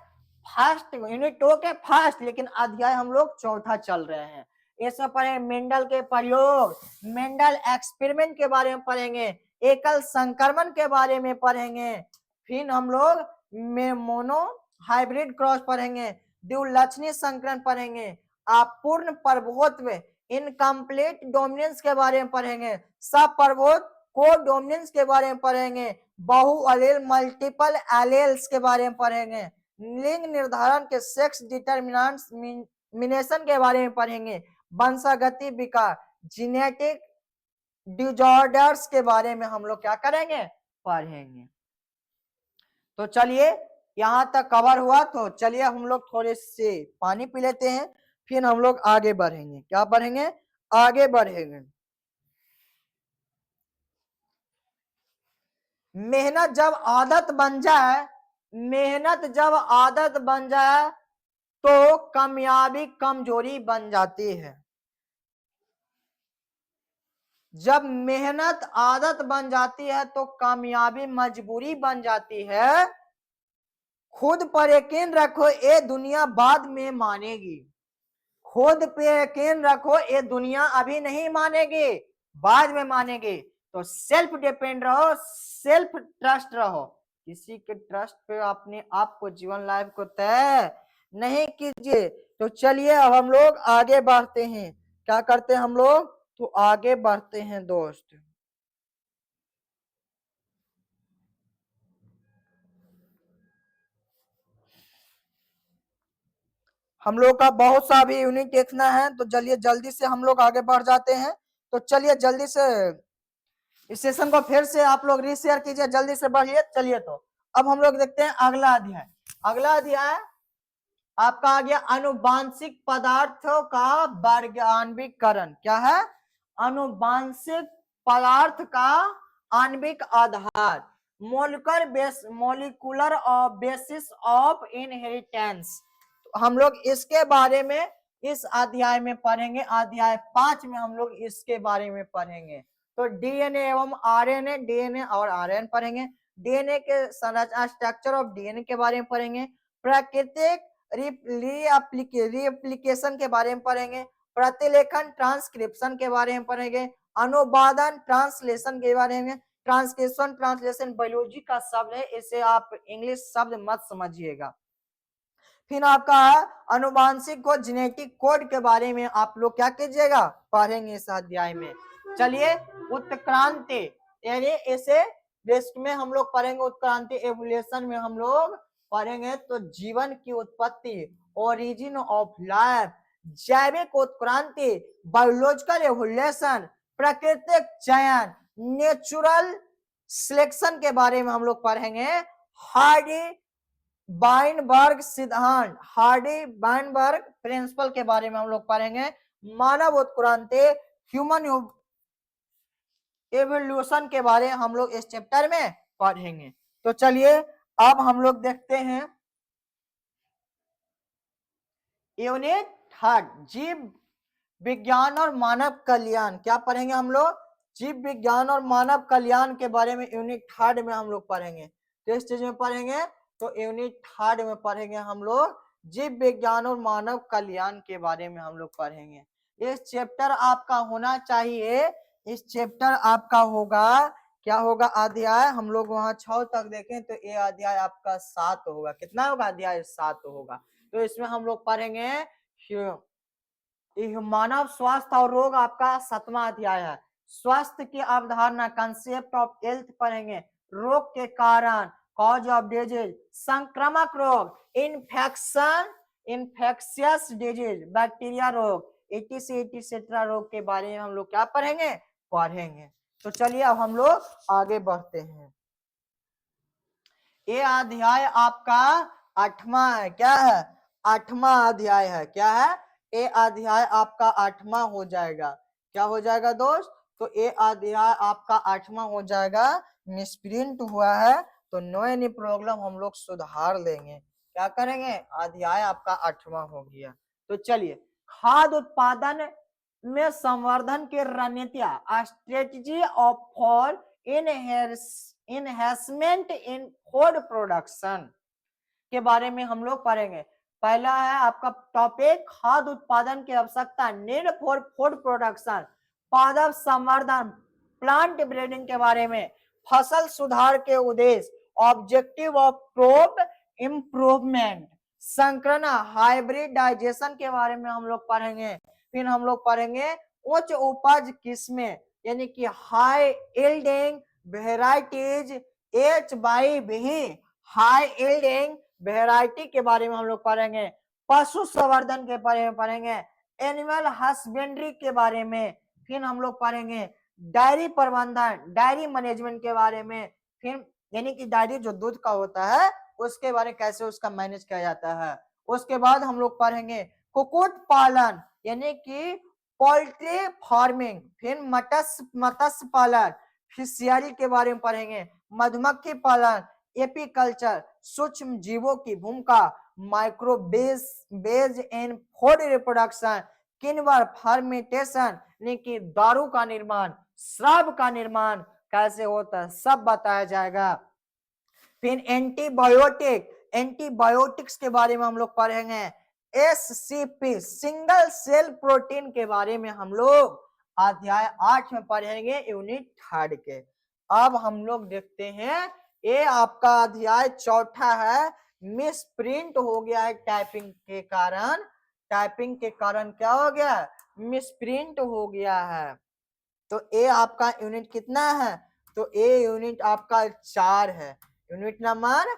फर्स्ट यूनिट 2 के फर्स्ट, लेकिन अध्याय हम लोग चौथा चल रहे हैं। ये सब पढ़े मेंडल के प्रयोग, मेंडल एक्सपेरिमेंट के बारे में पढ़ेंगे, एकल संक्रमण के बारे में पढ़ेंगे, फिर हम लोग मोनो हाइब्रिड क्रॉस पढ़ेंगे, द्विलक्षणी संकरण पढ़ेंगे, अपूर्ण प्रभुत्व इनकम्प्लीट डोमिनेंस के बारे में पढ़ेंगे, सब प्रभुत्व को डोमिनेंस के बारे में पढ़ेंगे, बहु अलेल मल्टीपल एलेल्स के बारे में पढ़ेंगे, लिंग निर्धारण के सेक्स डिटरमिनेशन के बारे में पढ़ेंगे, वंशागति विकार जेनेटिक डिजॉर्डर्स के बारे में हम लोग क्या करेंगे, पढ़ेंगे। तो चलिए यहां तक कवर हुआ, तो चलिए हम लोग थोड़े से पानी पी लेते हैं, फिर हम लोग आगे बढ़ेंगे। क्या बढ़ेंगे, आगे बढ़ेंगे। मेहनत जब आदत बन जाए, मेहनत जब आदत बन जाए तो कामयाबी कमजोरी बन जाती है। जब मेहनत आदत बन जाती है तो कामयाबी मजबूरी बन जाती है। खुद पर यकीन रखो, ये दुनिया बाद में मानेगी। खुद पे यकीन रखो, ये दुनिया अभी नहीं मानेगी, बाद में मानेगी। तो सेल्फ डिपेंड रहो, सेल्फ ट्रस्ट रहो, किसी के ट्रस्ट पे अपने आप को जीवन लाइफ को तय नहीं कीजिए। तो चलिए अब हम लोग आगे बढ़ते हैं। क्या करते हैं हम लोग, तो आगे बढ़ते हैं दोस्त। हम लोग का बहुत सा भी यूनिट देखना है, तो चलिए जल्दी से हम लोग आगे बढ़ जाते हैं। तो चलिए जल्दी से इस सेशन को फिर से आप लोग रीशेयर कीजिए, जल्दी से बढ़िए। चलिए तो अब हम लोग देखते हैं अगला अध्याय। अगला अध्याय आपका आ गया आनुवांशिक पदार्थों का वैज्ञानिकीकरण। क्या है, आनुवांशिक पदार्थ का आणविक आधार, मोलिकुलर बेसिस ऑफ इनहेरिटेंस। हम लोग इसके बारे में इस अध्याय में पढ़ेंगे। अध्याय 5 में हम लोग इसके बारे में पढ़ेंगे। तो डीएनए एवं आरएनए, डीएनए और आरएनए पढ़ेंगे, डीएनए के संरचना स्ट्रक्चर ऑफ डीएनए के बारे में पढ़ेंगे, प्राकृतिक रीएप्लिकेशन के बारे में पढ़ेंगे, प्रतिलेखन ट्रांसक्रिप्शन के बारे में पढ़ेंगे, अनुवादन ट्रांसलेशन के बारे में। ट्रांसक्रिप्शन ट्रांसलेशन बायोलॉजी का शब्द है, इसे आप इंग्लिश शब्द मत समझिएगा। फिर आपका अनुवांशिक कोड जेनेटिक कोड के बारे में आप लोग क्या कीजिएगा, पढ़ेंगे इस अध्याय में। चलिए उत्क्रांति, यानी इसे रेस्ट में हम लोग पढ़ेंगे। उत्क्रांति एवोल्यूशन में हम लोग पढ़ेंगे तो जीवन की उत्पत्ति, ओरिजिन ऑफ लाइफ, जैविक उत्क्रांति, बायोलॉजिकल एवोल्यूशन, प्राकृतिक चयन, नेचुरल सिलेक्शन के बारे में हम लोग पढ़ेंगे। हार्डी वाइनबर्ग सिद्धांत, हार्डी वाइनबर्ग प्रिंसिपल के बारे में हम लोग पढ़ेंगे। मानव उत्क्रांति, ह्यूमन एवोल्यूशन के बारे में हम लोग इस चैप्टर में पढ़ेंगे। तो चलिए अब हम लोग देखते हैं यूनिट 3 जीव विज्ञान और मानव कल्याण। क्या पढ़ेंगे हम लोग, जीव विज्ञान और मानव कल्याण के बारे में यूनिट 3 में हम लोग पढ़ेंगे। तो इस चीज में पढ़ेंगे, तो यूनिट 3 में पढ़ेंगे हम लोग जीव विज्ञान और मानव कल्याण के बारे में हम लोग पढ़ेंगे। इस चैप्टर आपका होना चाहिए, इस चैप्टर आपका होगा, क्या होगा, अध्याय हम लोग वहां 6 तक देखें तो ये अध्याय आपका 7 होगा। कितना होगा, अध्याय 7 होगा। तो इसमें हम लोग पढ़ेंगे मानव स्वास्थ्य और रोग, आपका 7वां अध्याय है। स्वास्थ्य की अवधारणा, कंसेप्ट ऑफ हेल्थ पढ़ेंगे, रोग के कारण, कॉज ऑफ डिजीज, संक्रामक रोग, इन्फेक्शन, इन्फेक्शियस डिजीज, बैक्टीरिया रोग, एटीसेट्रा रोग के बारे में हम लोग क्या पढ़ेंगे, पढ़ेंगे। तो चलिए अब हम लोग आगे बढ़ते हैं। ये अध्याय आपका 8वां है। क्या है, 8वां अध्याय है। क्या है, ये अध्याय आपका 8वां हो जाएगा। क्या हो जाएगा दोस्त, तो ये अध्याय आपका 8वां हो जाएगा। मिसप्रिंट हुआ है तो नो एनी प्रॉब्लम, हम लोग सुधार लेंगे। क्या करेंगे, अध्याय आपका 8वां हो गया। तो चलिए खाद्य उत्पादन में संवर्धन की रणनीतियां, strategy of for enhancement in food production के बारे में हम लोग पढ़ेंगे। पहला है आपका टॉपिक खाद्य उत्पादन की आवश्यकता, नीड फॉर फूड प्रोडक्शन, पादप संवर्धन, प्लांट ब्रीडिंग के बारे में, फसल सुधार के उद्देश्य, ऑब्जेक्टिव ऑफ क्रॉप इंप्रूवमेंट, संकरण हाइब्रिडाइजेशन के बारे में हम लोग पढ़ेंगे। फिर हम लोग पढ़ेंगे उच्च उपज किस्में यानी कि high yielding varieties, HYV high yielding variety के बारे में हम लोग पढ़ेंगे। पशु संवर्धन के बारे में पढ़ेंगे, एनिमल हस्बेंड्री के बारे में। फिर हम लोग पढ़ेंगे डायरी प्रबंधन, डायरी मैनेजमेंट के बारे में। फिर यानी कि डायरी जो दूध का होता है उसके बारे में कैसे उसका मैनेज किया जाता है। उसके बाद हम लोग पढ़ेंगे कुक्कुट पालन यानी कि पोल्ट्री फार्मिंग। फिर मत्स्य पालन, फिशियरी के बारे में पढ़ेंगे, मधुमक्खी पालन, एपीकल्चर, सूक्ष्म जीवों की भूमिका, माइक्रोबेज इन फूड रिप्रोडक्शन, किन्वर फर्मेंटेशन यानी कि दारू का निर्माण, श्राब का निर्माण कैसे होता है सब बताया जाएगा। फिर एंटीबायोटिक्स के बारे में हम लोग पढ़ेंगे। SCP सिंगल सेल प्रोटीन के बारे में हम लोग अध्याय 8 में पढ़ेंगे यूनिट 3 के। अब हम लोग देखते हैं ये आपका अध्याय 4 है। मिस प्रिंट हो गया है टाइपिंग के कारण। टाइपिंग के कारण क्या हो गया, मिस प्रिंट हो गया है। तो ये आपका यूनिट कितना है, तो ये यूनिट आपका 4 है। यूनिट नंबर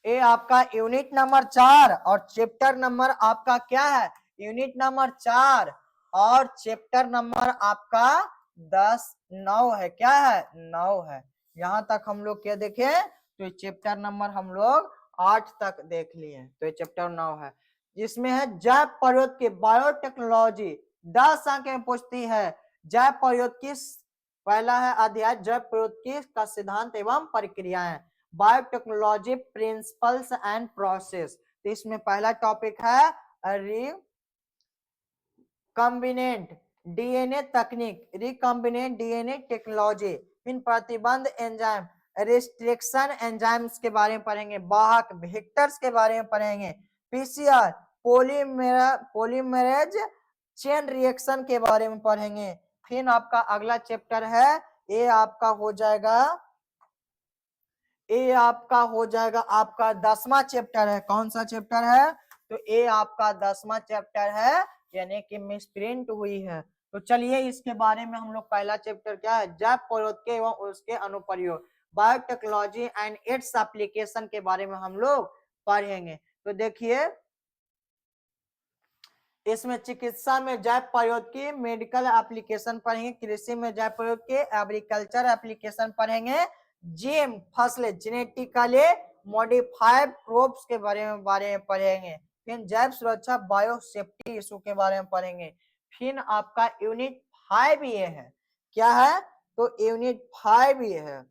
ये आपका यूनिट नंबर 4 और चैप्टर नंबर आपका क्या है, यूनिट नंबर 4 और चैप्टर नंबर आपका 9 है। क्या है, 9 है। यहां तक हम लोग क्या देखे, तो ये चैप्टर नंबर हम लोग 8 तक देख लिए। तो ये चैप्टर 9 है। जिसमें है जैव प्रयोग की बायोटेक्नोलॉजी 10 अंक में पूछती है। जैव प्रयोग की पहला है अध्याय जैव प्रयोग का सिद्धांत एवं प्रक्रियाएं, बायोटेक्नोलॉजी प्रिंसिपल्स एंड प्रोसेस। तो इसमें पहला टॉपिक है रिकॉम्बिनेंट डीएनए तकनीक, रिकॉम्बिनेंट डीएनए टेक्नोलॉजी। फिर प्रतिबंध एंजाइम, रिस्ट्रिक्शन एंजाइम्स के बारे में पढ़ेंगे, वाहक वेक्टर्स के बारे में पढ़ेंगे, पीसीआर पॉलीमरेज चेन रिएक्शन के बारे में पढ़ेंगे। फिर आपका अगला चैप्टर है ये आपका हो जाएगा, ये आपका हो जाएगा आपका 10वां चैप्टर है। कौन सा चैप्टर है, तो ये आपका 10वां चैप्टर है यानी कि मिसप्रिंट हुई है। तो चलिए इसके बारे में हम लोग पहला चैप्टर क्या है, जैव प्रयोग के एवं उसके अनुप्रयोग, बायोटेक्नोलॉजी एंड इट्स एप्लीकेशन के बारे में हम लोग पढ़ेंगे। तो देखिए इसमें चिकित्सा में जैव प्रयोग की मेडिकल एप्लीकेशन पढ़ेंगे, कृषि में जैव प्रयोग के एग्रीकल्चर एप्लीकेशन पढ़ेंगे, जीएम फसल जेनेटिकली मॉडिफाइड क्रॉप्स के बारे में पढ़ेंगे। फिर जैव सुरक्षा बायो सेफ्टी इशू के बारे में पढ़ेंगे। फिर आपका यूनिट 5 ये है, क्या है, तो यूनिट 5 ये है।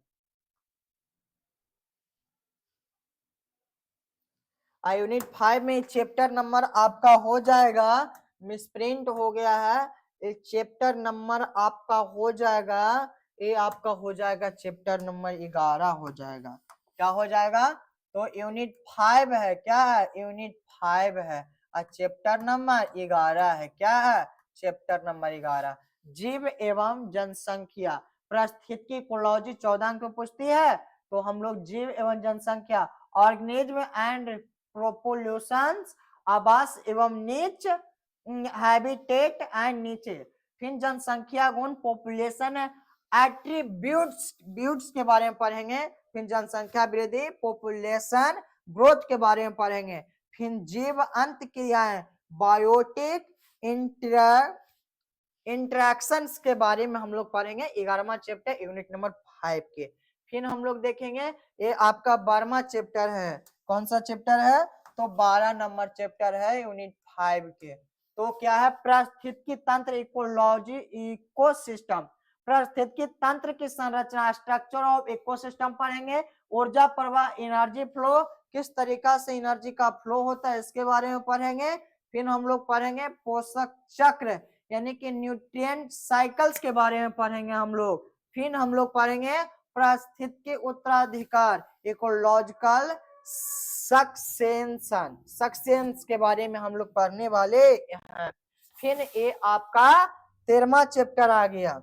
यूनिट 5 में चैप्टर नंबर आपका हो जाएगा, मिसप्रिंट हो गया है, चैप्टर नंबर आपका हो जाएगा, ये आपका हो जाएगा चैप्टर नंबर 11 हो जाएगा। क्या हो जाएगा, तो यूनिट 5 है, क्या है, यूनिट 5 है और चैप्टर नंबर 11 है। क्या है, चैप्टर नंबर 11 जीव एवं जनसंख्या, पारिस्थितिकी इकोलॉजी 14 अंक पूछती है। तो हम लोग जीव एवं जनसंख्या, ऑर्गेनिज्म एंड प्रोपोल्यूशंस, आवास एवं नीच, हैबिटेट एंड नीचे। फिर जनसंख्या गुण पॉपुलेशन एट्रीब्यूट्स के बारे में पढ़ेंगे। फिर जनसंख्या वृद्धि पॉपुलेशन ग्रोथ के बारे में पढ़ेंगे। फिर जीव अंत क्रियाएं बायोटिक इंटरेक्शंस के बारे में हम लोग पढ़ेंगे 11वां चैप्टर यूनिट नंबर 5 के। फिर हम लोग देखेंगे ये आपका 12वां चैप्टर है। कौन सा चैप्टर है, तो 12 नंबर चैप्टर है यूनिट 5 के। तो क्या है, पारिस्थितिकी तंत्र इकोलॉजी इकोसिस्टम, पारिस्थितिकी तंत्र की संरचना स्ट्रक्चर ऑफ इकोसिस्टम पढ़ेंगे। ऊर्जा प्रवाह एनर्जी फ्लो, किस तरीका से एनर्जी का फ्लो होता है इसके बारे में पढ़ेंगे। फिर हम लोग पढ़ेंगे पोषक चक्र यानी कि न्यूट्रिएंट साइकिल्स के बारे में पढ़ेंगे हम लोग। फिर हम लोग पढ़ेंगे पारिस्थितिकी उत्तराधिकार, इकोलॉजिकल सक्सेशन, सक्सेंस के बारे में हम लोग पढ़ने वाले हैं। फिर ये आपका 13वां चैप्टर आ गया,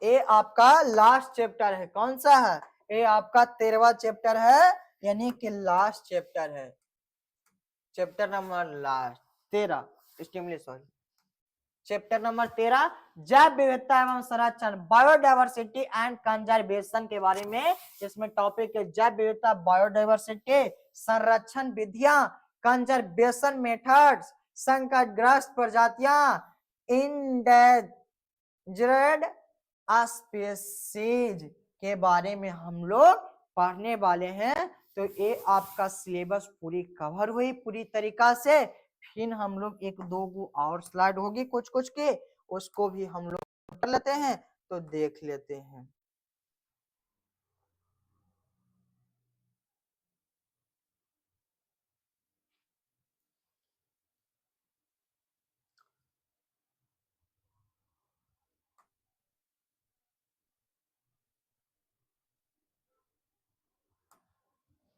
ये आपका लास्ट चैप्टर है। कौन सा है? ये आपका 13वां चैप्टर है, यानी कि लास्ट चैप्टर है, chapter number last 13, stimulus sorry, chapter number 13 जैव विविधता एवं संरक्षण, बायोडाइवर्सिटी एंड कंजर्वेशन के बारे में इसमें टॉपिक है। जैव विविधता, बायोडाइवर्सिटी, संरक्षण विधियां, कंजर्वेशन मेथड्स, संकटग्रस्त प्रजातियां, इंडेंजर्ड स्पीशीज के बारे में हम लोग पढ़ने वाले हैं। तो ये आपका सिलेबस पूरी कवर हुई पूरी तरीका से। फिर हम लोग एक दो और स्लाइड होगी कुछ कुछ के, उसको भी हम लोग कर लेते हैं, तो देख लेते हैं।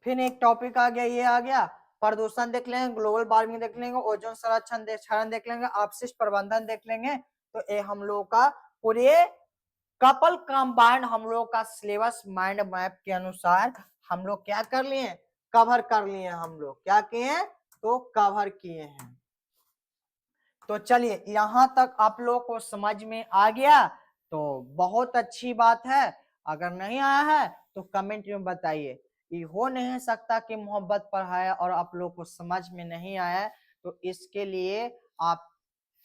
फिर एक टॉपिक आ गया, ये आ गया प्रदूषण देख लेंगे, ग्लोबल वार्मिंग देख लेंगे, ओजोन संरक्षण देख लेंगे, अपशिष्ट प्रबंधन देख लेंगे। तो ये हम लोग का पूरे कपल कंबाइंड हम लोग का सिलेबस माइंड मैप के अनुसार हम लोग क्या कर लिए, कवर कर लिए। हम लोग क्या किए, तो कवर किए हैं। तो चलिए यहां तक आप लोग को समझ में आ गया तो बहुत अच्छी बात है। अगर नहीं आया है तो कमेंट में बताइए। ये हो नहीं सकता कि मोहब्बत पढ़ाया और आप लोग को समझ में नहीं आया, तो इसके लिए आप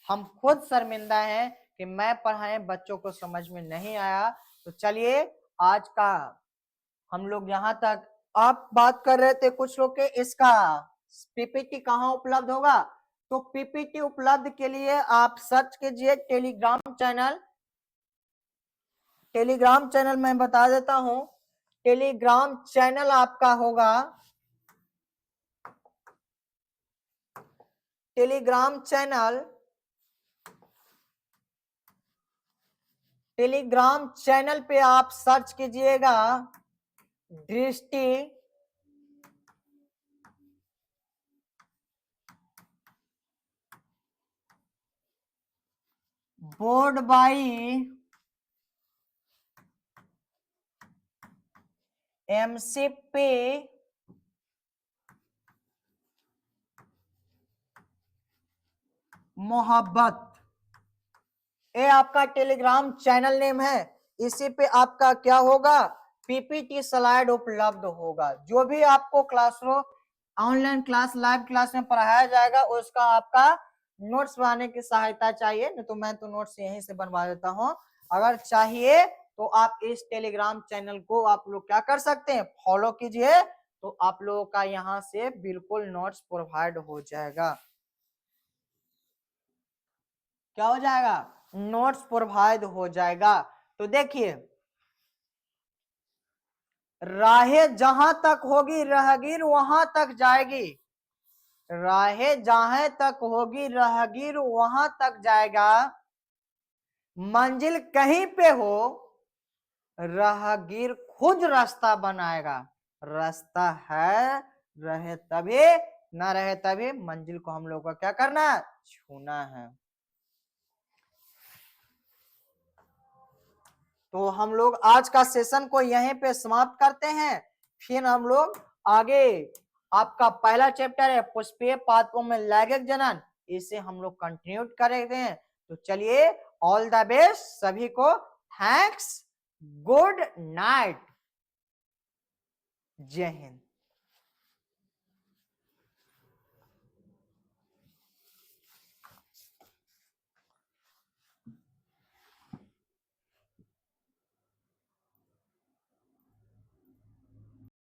हम खुद शर्मिंदा हैं कि मैं पढ़ाए बच्चों को समझ में नहीं आया। तो चलिए आज का हम लोग यहाँ तक आप बात कर रहे थे कुछ लोग के इसका पीपीटी कहाँ उपलब्ध होगा। तो पीपीटी उपलब्ध के लिए आप सर्च कीजिए टेलीग्राम चैनल। टेलीग्राम चैनल मैं बता देता हूं, टेलीग्राम चैनल आपका होगा, टेलीग्राम चैनल, टेलीग्राम चैनल पे आप सर्च कीजिएगा दृष्टि बोर्ड बाई एमसीपी मोहब्बत, ये आपका टेलीग्राम चैनल नेम है। इसी पे आपका क्या होगा, पीपीटी स्लाइड उपलब्ध होगा। जो भी आपको classroom online class live class में पढ़ाया जाएगा उसका आपका नोट्स बनाने की सहायता चाहिए, नहीं तो मैं तो नोट्स यहीं से बनवा देता हूँ। अगर चाहिए तो आप इस टेलीग्राम चैनल को आप लोग क्या कर सकते हैं, फॉलो कीजिए, तो आप लोगों का यहाँ से बिल्कुल नोट्स प्रोवाइड हो जाएगा। क्या हो जाएगा, नोट्स प्रोवाइड हो जाएगा। तो देखिए राहें जहां तक होगी राहगीर वहां तक जाएगी, राहें जहां तक होगी राहगीर वहां तक जाएगा, मंजिल कहीं पे हो राहगीर खुद रास्ता बनाएगा। रास्ता है, रहे तभी, ना रहे तभी मंजिल को हम लोग को क्या करना है, छूना है। तो हम लोग आज का सेशन को यहीं पे समाप्त करते हैं। फिर हम लोग आगे आपका पहला चैप्टर है पुष्पीय पादपों में लैंगिक जनन, इसे हम लोग कंटिन्यू करेंगे। तो चलिए ऑल द बेस्ट सभी को, थैंक्स, गुड नाइट, जय हिंद।